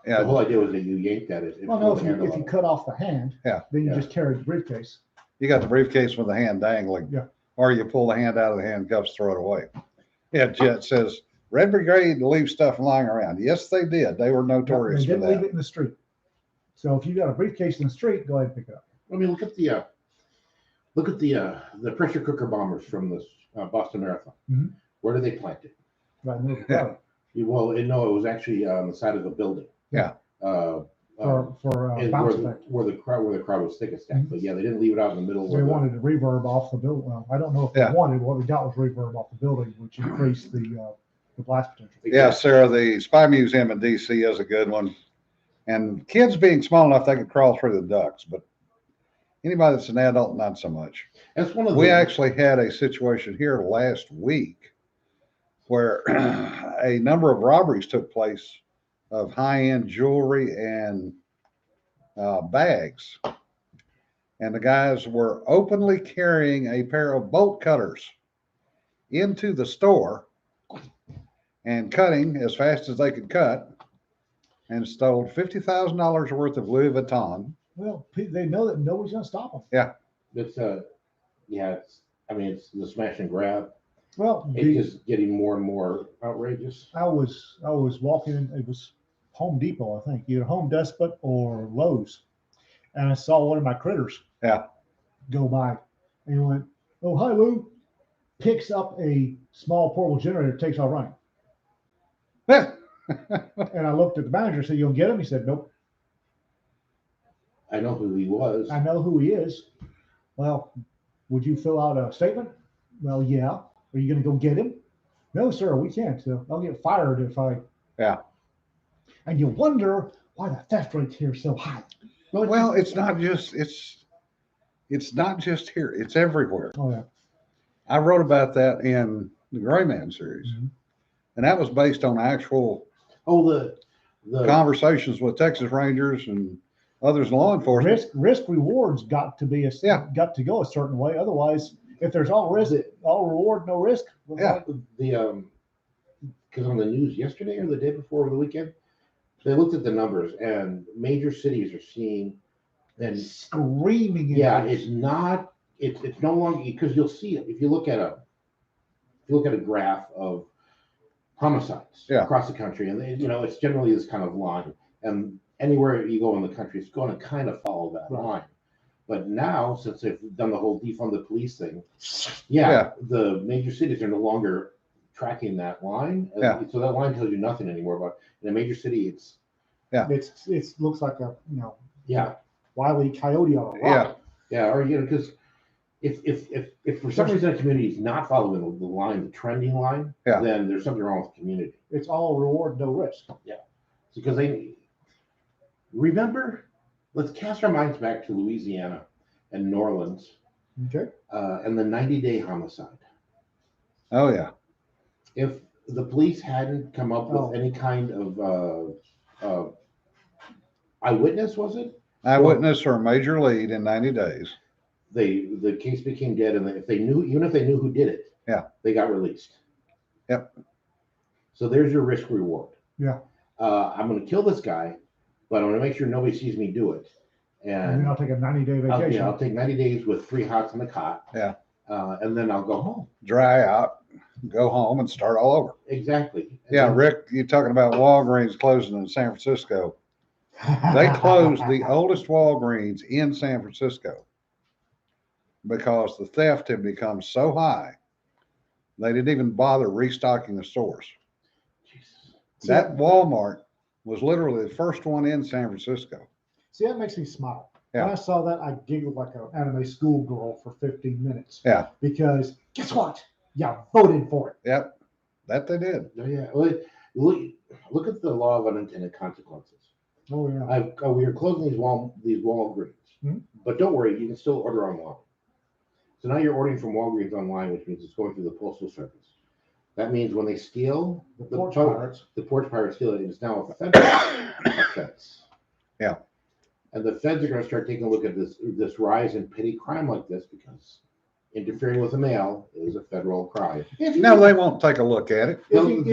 The Yeah. whole idea was that you yanked at it. Well, no, pulled if the handle you out. cut off the hand, Yeah. then you Yeah. just carry the briefcase. You got the briefcase with the hand dangling. Yeah. Or you pull the hand out of the handcuffs, throw it away. Yeah, Jet says, Red Brigade leave stuff lying around. Yes, they did. They were notorious They for didn't leave that. it in the street. So if you got a briefcase in the street, go ahead and pick it up. I mean, look at the pressure cooker bombers from this Boston Marathon. Mhm. Where did they plant it? Right in the middle of Yeah. the crowd. Well, no, it was actually on the side of the building. Yeah. For and bounce effect. where the crowd was thickest at. But yeah, they didn't leave it out in the middle. They where the- wanted to reverb off the building. Well, I don't know if Yeah. they wanted. What we got was reverb off the building, which increased the blast potential. Yeah, Sarah, the Spy Museum in DC is a good one. And kids being small enough, they could crawl through the ducts, but anybody that's an adult, not so much. That's one of We the. actually had a situation here last week where a number of robberies took place of high-end jewelry and bags. And the guys were openly carrying a pair of bolt cutters into the store and cutting as fast as they could cut, and stole $50,000 worth of Louis Vuitton. Well, they know that nobody's going to stop them. It's it's the smash and grab. Well, It's just getting more and more outrageous. I was walking in, it was Home Depot, I think, either Home Depot or Lowe's. And I saw one of my critters go by and he went, "Oh, hi, Lou." Picks up a small portable generator, takes off running. And I looked at the manager and said, "You'll get him?" He said, "Nope. I know who he was. I know who he is." "Well, would you fill out a statement?" "Well, yeah." "Are you going to go get him?" "No, sir, we can't. I'll get fired if I." Yeah. And you wonder why the theft rate here is so high. Well, it's not just here, it's everywhere. Oh, yeah. I wrote about that in the Gray Man series. Mhm. And that was based on actual Oh, the conversations with Texas Rangers and others in law enforcement. Risk rewards got to be got to go a certain way. Otherwise, if there's all risk, all reward, no risk. Yeah. the because on the news yesterday or the day before over the weekend, they looked at the numbers and major cities are seeing and Screaming. yeah, increase. it's no longer because you'll see it if you look at a graph of homicides Yeah. across the country, and it's generally this kind of line, and anywhere you go in the country, it's going to kind of follow that Right. line. But now, since they've done the whole defund the police thing, Yeah. the major cities are no longer tracking that line. Yeah. So that line tells you nothing anymore. But in a major city, It looks like a yeah, Wile E. Coyote on a Yeah. rock. yeah, or because if for some reason a community is not following the line, the trending line, Yeah. then there's something wrong with the community. It's all reward, no risk. Because they remember, let's cast our minds back to Louisiana and New Orleans Okay. and the 90-day homicide. Oh yeah. If the police hadn't come up with Oh. any kind of eyewitness, was it? Eyewitness or a major lead in 90 days. The case became dead, and if they knew, even if they knew who did it, Yeah. they got released. Yep. So there's your risk reward. Yeah. I'm going to kill this guy, but I'm going to make sure nobody sees me do it. And then And I'll take a 90-day vacation. I'll take 90 days with 3 hots on the cot. Yeah. And then I'll go home. Dry out, go home and start all over. Exactly. And Yeah, then- Rick, you talking about Walgreens closing in San Francisco. They closed the oldest Walgreens in San Francisco because the theft had become so high, they didn't even bother restocking the stores. Jesus. That Walmart was literally the first one in San Francisco. See, that makes me smile. Yeah. When I saw that, I giggled like an anime schoolgirl for 15 minutes. Yeah. Because guess what? You voted for it. Yep, that they did. Oh, yeah. Well, look at the law of unintended consequences. Oh yeah. We are closing these Walgreens, Mhm. but don't worry, you can still order online. So now you're ordering from Walgreens online, which means it's going through the postal service. That means when they steal The porch pirates. the porch pirates steal it, it's now a federal offense. Yeah. And the feds are going to start taking a look at this rise in petty crime like this because interfering with the mail is a federal crime. No, they won't take a look at it. What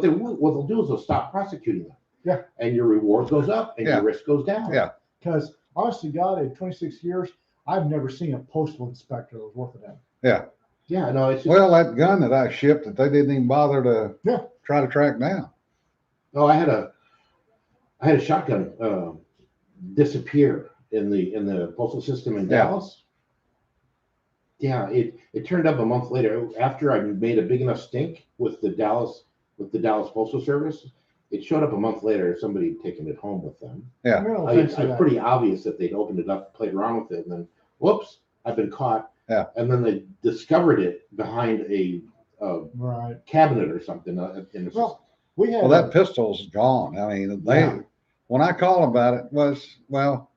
they'll do is they'll stop prosecuting them. Yeah. And your reward goes up and Yeah. your risk goes down. Yeah. Because honestly, God, in 26 years, I've never seen a postal inspector that was worth a damn. Yeah. Yeah, no, it's just, Well, that gun that I shipped that they didn't even bother to Yeah. try to track down. oh, I had a shotgun disappear in the postal system in Yeah. Dallas. Yeah, it turned up a month later after I made a big enough stink with the Dallas Postal Service. It showed up a month later. Somebody had taken it home with them. Yeah. No It's offense to that. pretty obvious that they'd opened it up, played around with it, and then whoops, I've been caught. Yeah. And then they discovered it behind a Right. cabinet or something. In the Well, we had Well, that pistol's gone. I mean, Yeah. when I called about it was, well,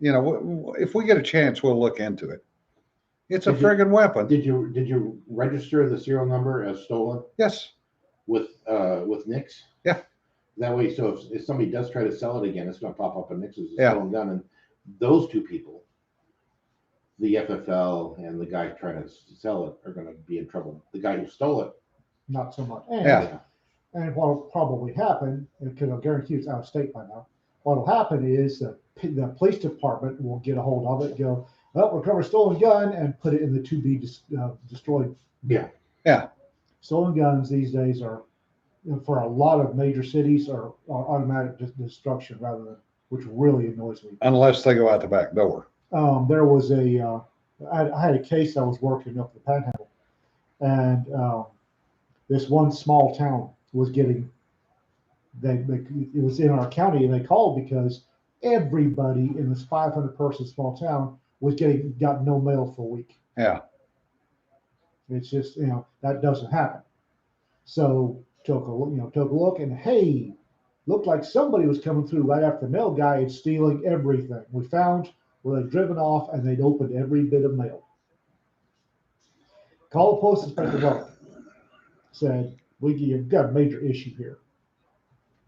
if we get a chance, we'll look into it. It's a Did you- friggin' weapon. Did you register the serial number as stolen Yes. with Nix? Yeah. That way, so if somebody does try to sell it again, it's going to pop up on Nix as a Yeah. stolen gun, and those two people, the FFL and the guy trying to sell it, are going to be in trouble. The guy who stole it, not so much. And, Yeah. and what'll probably happen, because I'll guarantee it's out of state by now, what'll happen is the police department will get a hold of it, go, oh, recover stolen gun, and put it in the to be destroyed. Yeah. Yeah. Stolen guns these days are, for a lot of major cities, are automatic destruction rather than, which really annoys me. Unless they go out the back door. There was I had a case I was working up the Panhandle, and this one small town was getting, it was in our county, and they called because everybody in this 500-person small town was got no mail for a week. Yeah. It's just, that doesn't happen. So took a look, and hey, looked like somebody was coming through right after the mail guy and stealing everything. We found where they'd driven off and they'd opened every bit of mail. Call the post inspector. Look, said, you've got a major issue here.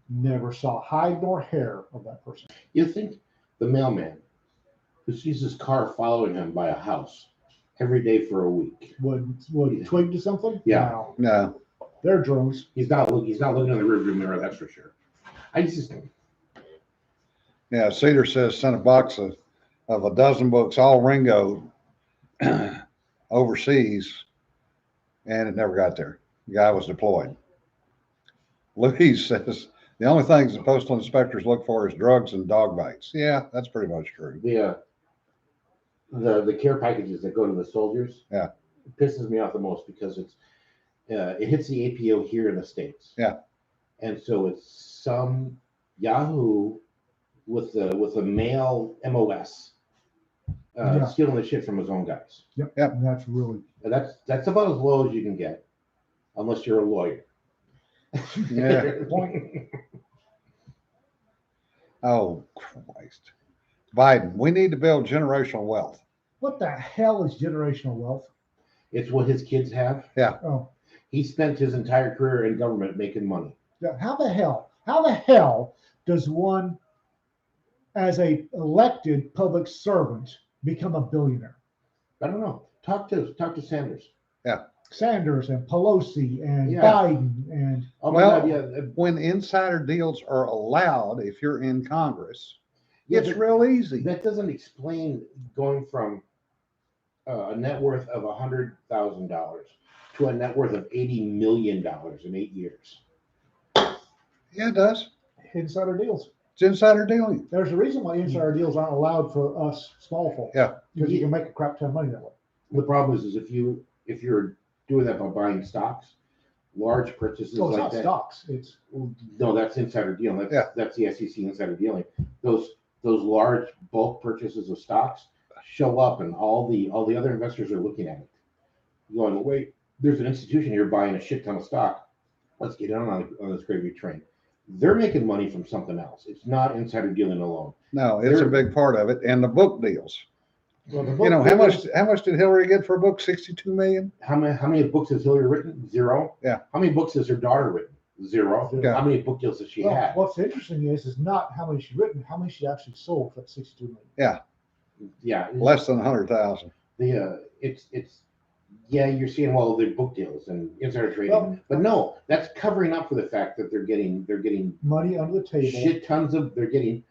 Never saw hide nor hair of that person. You think the mailman who sees his car following him by a house every day for a week Would twig to something? Yeah. No. No. They're drones. He's not looking in the rearview mirror, that's for sure. I just Yeah, Cedar says sent a box of a dozen books, all Ringo, overseas, and it never got there. The guy was deployed. Louise says the only things the postal inspectors look for is drugs and dog bites. Yeah, that's pretty much true. the care packages that go to the soldiers, Yeah. it pisses me off the most because it hits the APO here in the States. Yeah. And so it's some Yahoo with a male MOS Yeah. stealing the shit from his own guys. Yep. Yep. And that's really. And that's about as low as you can get, unless you're a lawyer. Yeah. Oh, Christ. Biden, we need to build generational wealth. What the hell is generational wealth? It's what his kids have. Oh, He spent his entire career in government making money. yeah. How the hell does one, as a elected public servant, become a billionaire? I don't know. Talk to Sanders. Sanders and Pelosi and Yeah. Biden and Oh my Well, God, yeah. when insider deals are allowed, if you're in Congress, Yeah, it's but real easy. that doesn't explain going from a net worth of $100,000 to a net worth of $80 million in 8 years. Yeah, it does. insider deals. It's insider dealing. There's a reason why insider deals aren't allowed for us small folks. Yeah. Because you can make a crap ton of money that way. The problem is if you're doing that by buying stocks, large purchases So it's like not that. stocks. It's No, that's insider dealing. That's the SEC insider dealing. Those large bulk purchases of stocks show up, and all the other investors are looking at it, going, well, "Wait, there's an institution here buying a shit ton of stock. Let's get in on this gravy train." They're making money from something else. It's not insider dealing alone. No, it's a big part of it. And the book deals. well, the You know, how book much did Hillary get for a book? 62 million? How many books has Hillary written? Zero. Yeah. How many books has her daughter written? Zero. Yeah. How many book deals does she well, have? what's interesting is not how many she written, how many she actually sold for that 62 million. Yeah. Less than 100,000. You're seeing the book deals and insider trading, Well, but no, that's covering up for the fact that they're getting Money under the table. shit tons of they're getting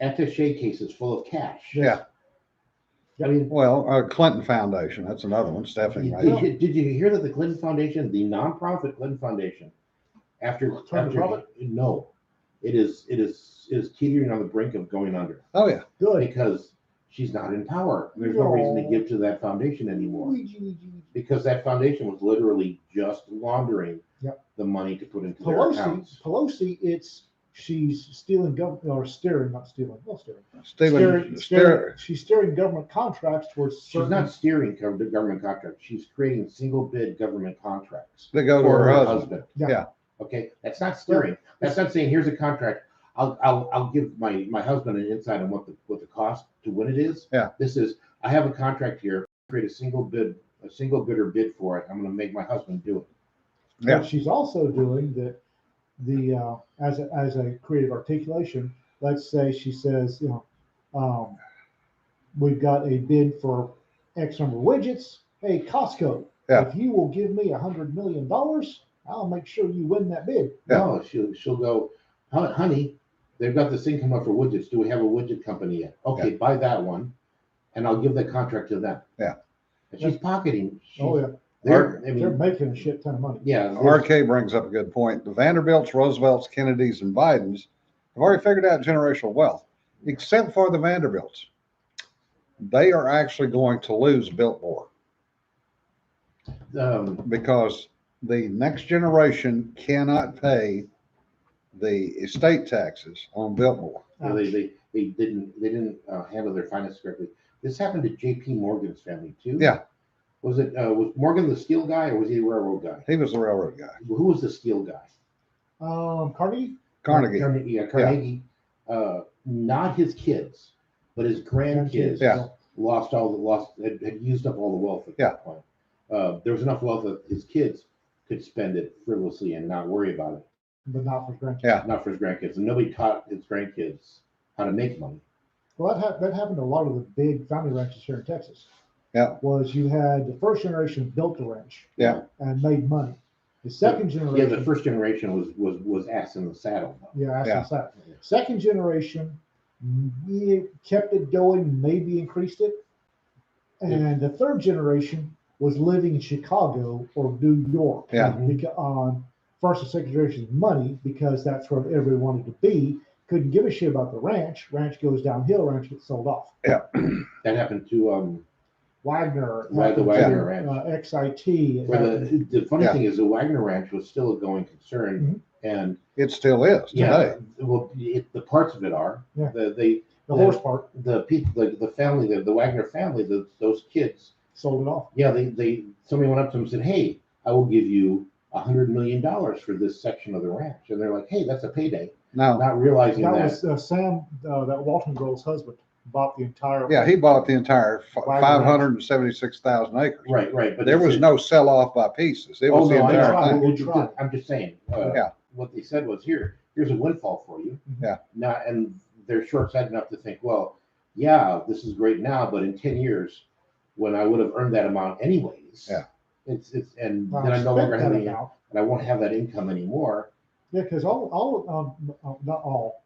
attaché cases full of cash. Yeah. I mean, Well, Clinton Foundation, that's another one. Stephanie made. did you hear that the Clinton Foundation, the nonprofit Clinton Foundation, Turned profit? no, it is teetering on the brink of going under Oh, yeah. Good. because she's not in power. There's no reason to give to that foundation anymore. Because that foundation was literally just laundering Yep. the money to put into their accounts. Pelosi, she's stealing government or steering, not stealing. Well, Stealing, she's steering government contracts towards She's certain. not steering government contracts. She's creating single bid government contracts they go to for her her husband. husband. Yeah. Okay, that's not steering. That's not saying here's a contract. I'll give my husband an insight on what the cost to win it is. Yeah. This is I have a contract here. Create a single bidder bid for it. I'm going to make my husband do it. Yeah. But she's also doing that. As a creative articulation, let's say she says, we've got a bid for X number of widgets. Hey, Costco, Yeah. if you will give me $100 million, I'll make sure you win that bid. Yeah. No, she'll go, honey, they've got this thing come up for widgets. Do we have a widget company yet? Okay, buy that one, and I'll give that contract to them. Yeah. And she's pocketing. Oh yeah, They're they're making a shit ton of money. yeah. RK brings up a good point. The Vanderbilts, Roosevelts, Kennedys, and Bidens have already figured out generational wealth, except for the Vanderbilts. They are actually going to lose Biltmore because the next generation cannot pay the estate taxes on Biltmore. They didn't handle their finances correctly. This happened to J.P. Morgan's family too. Yeah. Was Morgan the steel guy or was he the railroad guy? He was the railroad guy. Who was the steel guy? Carnegie. Carnegie. Carnegie. Not his kids, but his grandkids. Yeah. Had used up all the wealth at that point. there was enough wealth that his kids could spend it frivolously and not worry about it. But not for grandkids. Yeah. Not for his grandkids, and nobody taught his grandkids how to make money. Well, that happened to a lot of the big family ranches here in Texas. Yeah. Was you had the first generation built the ranch. Yeah. And made money. The second Yeah, generation. the first generation was ass in the saddle. Yeah, Yeah. that's that. Second generation, kept it going, maybe increased it. And the third generation was living in Chicago or New York. Yeah. Because on first and second generation's money, because that's where everyone wanted to be. Couldn't give a shit about the ranch. Ranch goes downhill, ranch gets sold off. Yeah. That happened to Wagner, the Wagner Ranch. XIT. Where the funny Yeah. thing is, the Wagner Ranch was still a going concern, and It still is today. well, the parts of it are. Yeah. The horse part the people, the family, the Wagner family, those kids. sold it off. Yeah, somebody went up to them and said, "Hey, I will give you $100 million for this section of the ranch," and they're like, "Hey, that's a payday," No. not realizing That that. was Sam, that Walton girl's husband, bought the entire. Yeah, he bought the entire Wagner 576,000 acres. Right, but There was no sell off by pieces. It was the I entire tried. thing. We'll try. I'm just saying. Yeah. What they said was, here's a windfall for you. Yeah. Not, and they're short-sighted enough to think, well, yeah, this is great now, but in 10 years, when I would have earned that amount anyways. Yeah. It's and Well, then I no longer have any, amount. and I won't have that income anymore. Yeah, because not all,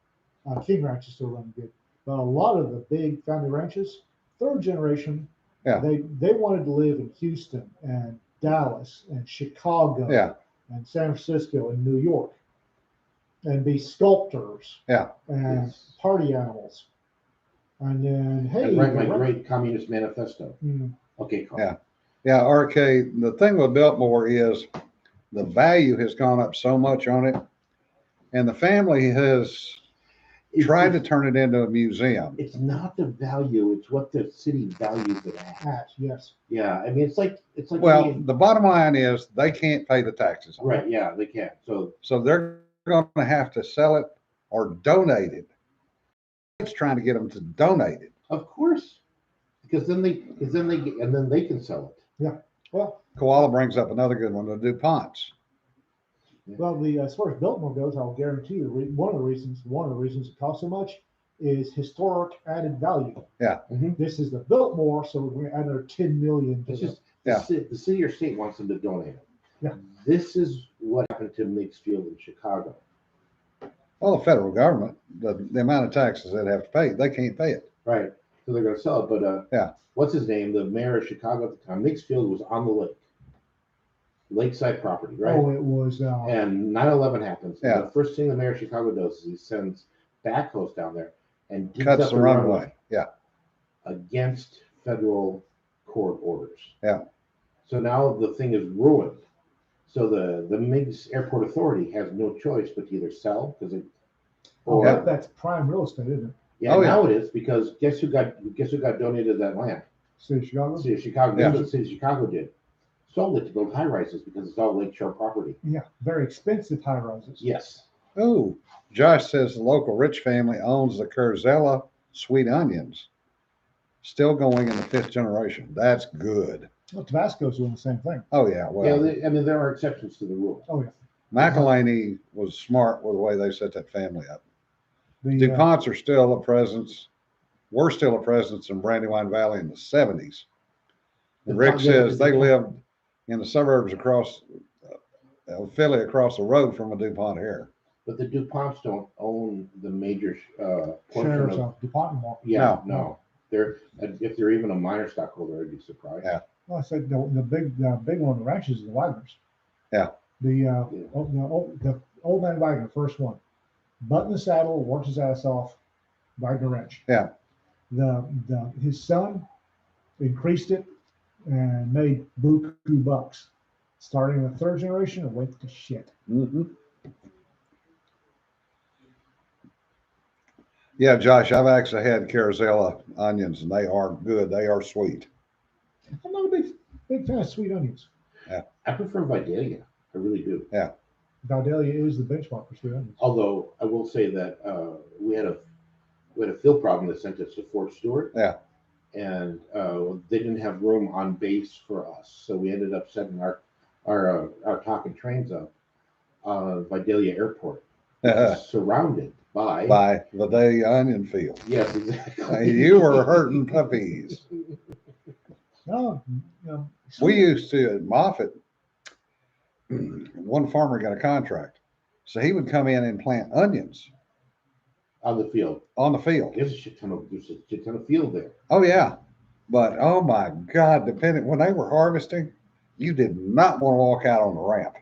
King Ranch is still running good, but a lot of the big family ranches, third generation, Yeah. they wanted to live in Houston and Dallas and Chicago Yeah. and San Francisco and New York and be sculptors Yeah. and Yes. party animals. And then, hey, And write my great communist manifesto. Mm, Okay, Carl. Yeah. Yeah, RK, the thing with Biltmore is the value has gone up so much on it. And the family has tried to turn it into a museum. It's not the value; it's what the city values it at. yes. Yeah, I mean, it's like Well, the bottom line is they can't pay the taxes on it. right. Yeah, they can't. So they're going to have to sell it or donate it. It's trying to get them to donate it. Of course, because then they can sell it. Well, Koala brings up another good one, the DuPonts. as far as Biltmore goes, I'll guarantee you one of the reasons it costs so much is historic added value. Yeah. Mhm. This is the Biltmore, so we're going to add another 10 million. It's just Yeah. the city or state wants them to donate it. Yeah. This is what happened to Meigs Field in Chicago. Well, the federal government, the amount of taxes they have to pay, they can't pay it. Right. So they're going to sell it. But Yeah. what's his name? The mayor of Chicago at the time. Meigs Field was on the lake, lakeside property, right? Oh, it was. And 9/11 happens. And Yeah. the first thing the mayor of Chicago does is he sends backhoes down there and digs Cuts up the runway. Yeah. against federal court orders. Yeah. So now the thing is ruined. So the Meigs Airport Authority has no choice but to either sell because it, or Yeah. that's prime real estate, isn't it? yeah, Oh, yeah. now it is because guess who got donated that land? City of Chicago. The city of Chicago. Yeah. Guess what the city of Chicago did? Sold it to build high rises because it's all lakeshore property. Yeah, very expensive high rises. Yes. Oh, Josh says the local rich family owns the Curzella sweet onions. Still going in the 5th generation. That's good. Well, Tabasco's doing the same thing. Oh, yeah. Well, I mean, there are exceptions to the rule. Oh yeah. McElhaney was smart with the way they set that family up. The, DuPonts are still a presence. We're still a presence in Brandywine Valley in the 70s. And Rick says they lived in the suburbs across Philly, across the road from a DuPont here. But the DuPonts don't own the major portion shares of. of DuPont anymore. Yeah, no. They're if they're even a minor stockholder, I'd be surprised. Yeah. Well, I said the big one on the ranches is the Wagners. Yeah. The old man Wagner, first one, butt in the saddle, works his ass off, Wagner Ranch. Yeah. His son increased it and made buku bucks. Starting in the 3rd generation, it went to shit. Mm-hmm. Yeah, Josh, I've actually had Carazella onions and they are good. They are sweet. I'm not a big fan of sweet onions. I prefer Vidalia. I really do. Vidalia is the benchmark for sweet onions. Although I will say that we had a field problem that sent us to Fort Stewart. Yeah. and they didn't have room on base for us, so we ended up setting our talking trains up Vidalia Airport, which is surrounded by the day onion field. yes, exactly. You were hurting puppies. No, We used to at Moffett. One farmer got a contract, so he would come in and plant onions On the field. on the field. There's a shit ton of field there. Oh yeah, but oh my God, depending when they were harvesting, you did not want to walk out on the ramp.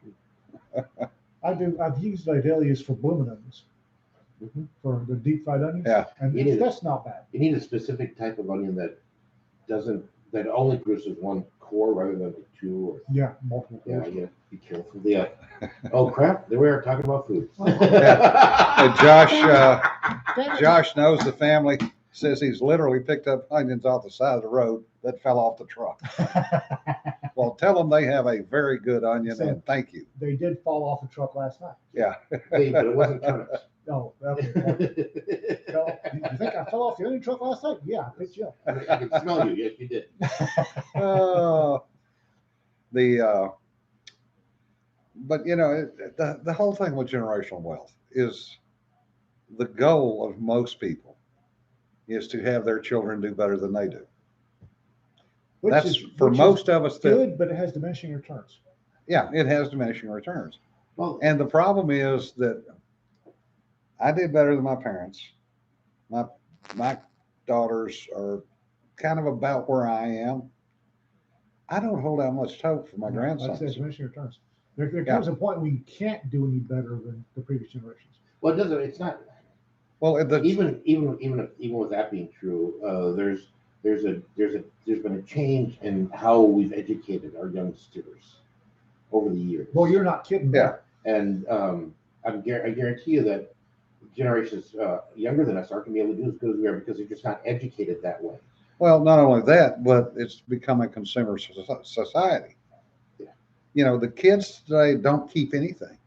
I've used Vidalias for blooming onions, for the deep fried onions. Yeah. And that's not bad. You need a specific type of onion that only produces one core rather than the two or Yeah, multiple. yeah, yeah. Be careful. Yeah. Oh crap! There we are talking about food. Josh knows the family. Says he's literally picked up onions off the side of the road that fell off the truck. Well, tell them they have a very good onion and thank you. They did fall off the truck last night. Yeah. Hey, but it wasn't turnips. No, that was you think I fell off the onion truck last night? Yeah, I picked you up. I can smell you. Yes, you did. But you know, the whole thing with generational wealth is the goal of most people is to have their children do better than they do. That's for most of us. Good, but it has diminishing returns. Yeah, it has diminishing returns. Well, And the problem is that I did better than my parents. My daughters are kind of about where I am. I don't hold out much hope for my grandsons. That's diminishing returns. There comes a point when you can't do any better than the previous generations. well, it doesn't. It's not. Well, Even with that being true, there's been a change in how we've educated our youngsters over the years. Well, you're not kidding. Yeah. And I guarantee you that generations younger than us aren't going to be able to do as good as we are because they're just not educated that way. well, not only that, but it's become a consumer society. Yeah. You know, the kids today don't keep anything.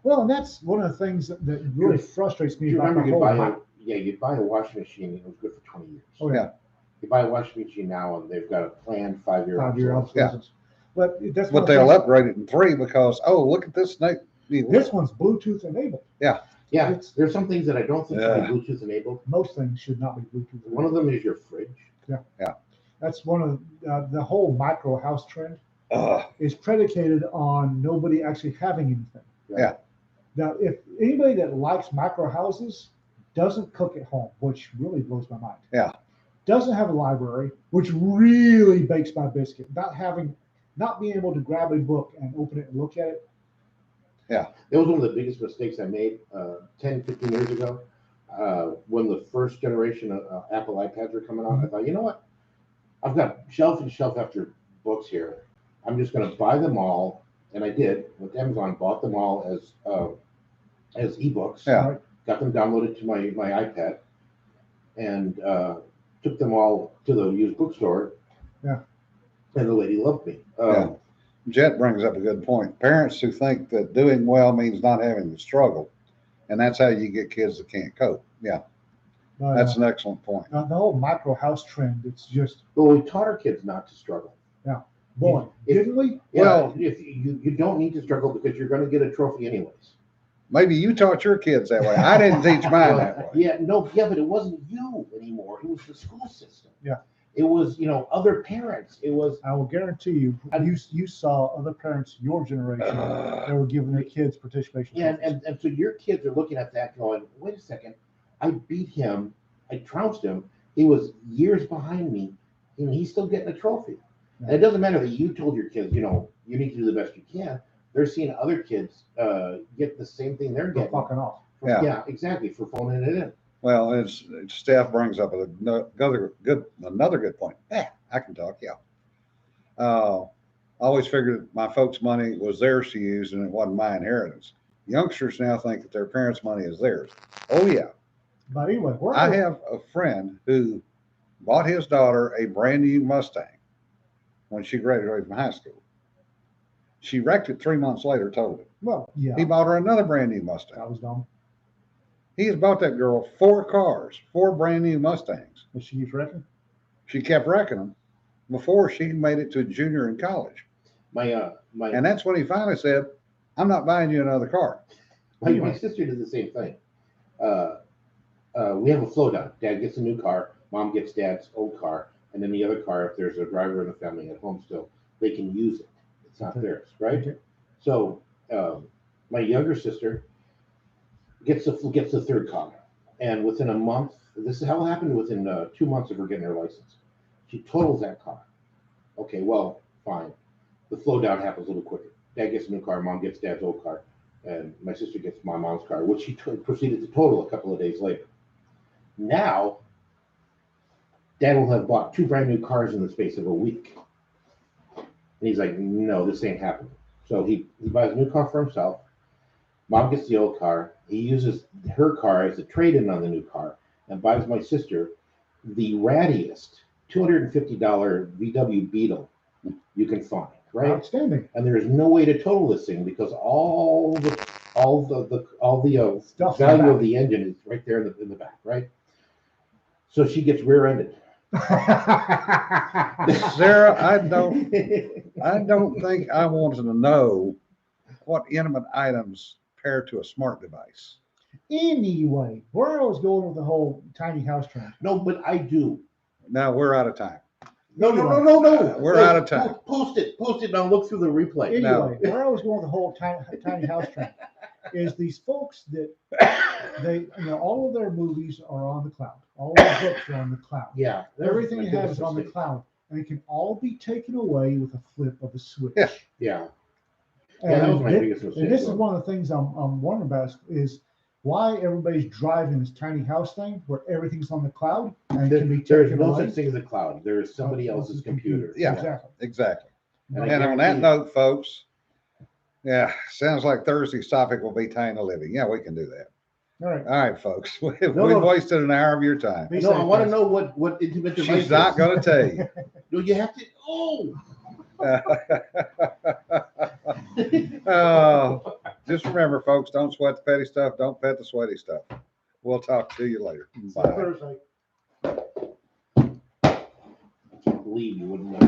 Well, and that's one of the things that really frustrates me You about remember the whole. you'd buy a washing machine and it was good for 20 years. Oh yeah. You buy a washing machine now and they've got a planned 5-year 5-year obsolescence. But that's But they'll upgrade it in 3 because, oh, look at this. This one's Bluetooth enabled. Yeah, there's some things that I don't think should be Bluetooth enabled. Most things should not be Bluetooth enabled. One of them is your fridge. Yeah. That's one of the whole micro house trend is predicated on nobody actually having anything. Yeah. Now, if anybody that likes micro houses doesn't cook at home, which really blows my mind. Yeah. Doesn't have a library, which really bakes my biscuit. Not being able to grab a book and open it and look at it. That was one of the biggest mistakes I made 10, 15 years ago. When the first generation of Apple iPads were coming out, I thought, you know what? I've got shelf and shelf after books here. I'm just going to buy them all. And I did with Amazon, bought them all as ebooks. Yeah. Got them downloaded to my iPad and took them all to the used bookstore. Yeah. And the lady loved me. Jet brings up a good point. Parents who think that doing well means not having to struggle, and that's how you get kids that can't cope. Yeah, that's an excellent point. The whole micro house trend, it's just. Well, we taught our kids not to struggle. Yeah. Boy, didn't we? Yeah, Well, if you don't need to struggle because you're going to get a trophy anyways. Maybe you taught your kids that way. I didn't teach mine that way. But it wasn't you anymore. It was the school system. Yeah. It was, other parents. It was. I will guarantee you, you saw other parents, your generation, that were giving their kids participation. Yeah, and so your kids are looking at that going, wait a second, I beat him, I trounced him. He was years behind me, and he's still getting a trophy. Yeah. And it doesn't matter that you told your kids, you need to do the best you can. They're seeing other kids get the same thing they're getting. Fucking off. Yeah, exactly, for phoning it in. Well, Steph brings up another good point. I can talk. Yeah. Always figured my folks' money was theirs to use and it wasn't my inheritance. Youngsters now think that their parents' money is theirs. Oh yeah. But anyway, I have a friend who bought his daughter a brand new Mustang when she graduated from high school. She wrecked it 3 months later, totaled it. Well, yeah. He bought her another brand new Mustang. That was dumb. He has bought that girl 4 cars, 4 brand new Mustangs. But she keeps wrecking? She kept wrecking them before she made it to junior in college. My And that's when he finally said, I'm not buying you another car. my sister did the same thing. We have a flow down. Dad gets a new car, mom gets dad's old car, and then the other car, if there's a driver in the family at home still, they can use it. It's not theirs, right? Okay. So my younger sister gets the third car, and within a month, this is how it happened. Within 2 months of her getting her license, she totals that car. Okay, well, fine. The flow down happens a little quicker. Dad gets a new car, mom gets dad's old car, and my sister gets my mom's car, which she proceeded to total a couple of days later. Now, Dad will have bought 2 brand new cars in the space of a week. And he's like, no, this ain't happening. So he buys a new car for himself. Mom gets the old car. He uses her car as a trade-in on the new car and buys my sister the rattiest $250 VW Beetle you can find, right? Outstanding. And there's no way to total this thing because all the Stuff value of the engine is right there in the back, right? So she gets rear-ended. Sarah, I don't think I wanted to know what intimate items pair to a smart device. Anyway, where I was going with the whole tiny house trend. No, but I do. Now we're out of time. No. We're out of time. Post it, and I'll look through the replay. Anyway, No. where I was going with the whole tiny house trend is these folks that all of their movies are on the cloud. All of their books are on the cloud. Yeah. Everything you have is on the cloud, and it can all be taken away with a flip of a switch. Yeah. Yeah. And, Yeah, that was my biggest and mistake. this is one of the things I'm wondering about is why everybody's driving this tiny house thing where everything's on the cloud and it can be There's taken no away. such thing as a cloud. There is somebody else's computer. Yeah. Exactly. Exactly. And I And on that guarantee- note, folks, yeah, sounds like Thursday's topic will be tiny living. Yeah, we can do that. All right. All right, folks. We've No. wasted an hour of your time. Be No, I safe, want to guys. know what intimate device. She's not going to tell you. No, you have to. Oh. Just remember, folks, don't sweat the petty stuff. Don't pet the sweaty stuff. We'll talk to you later. Bye. Thursday. I can't believe you wouldn't know.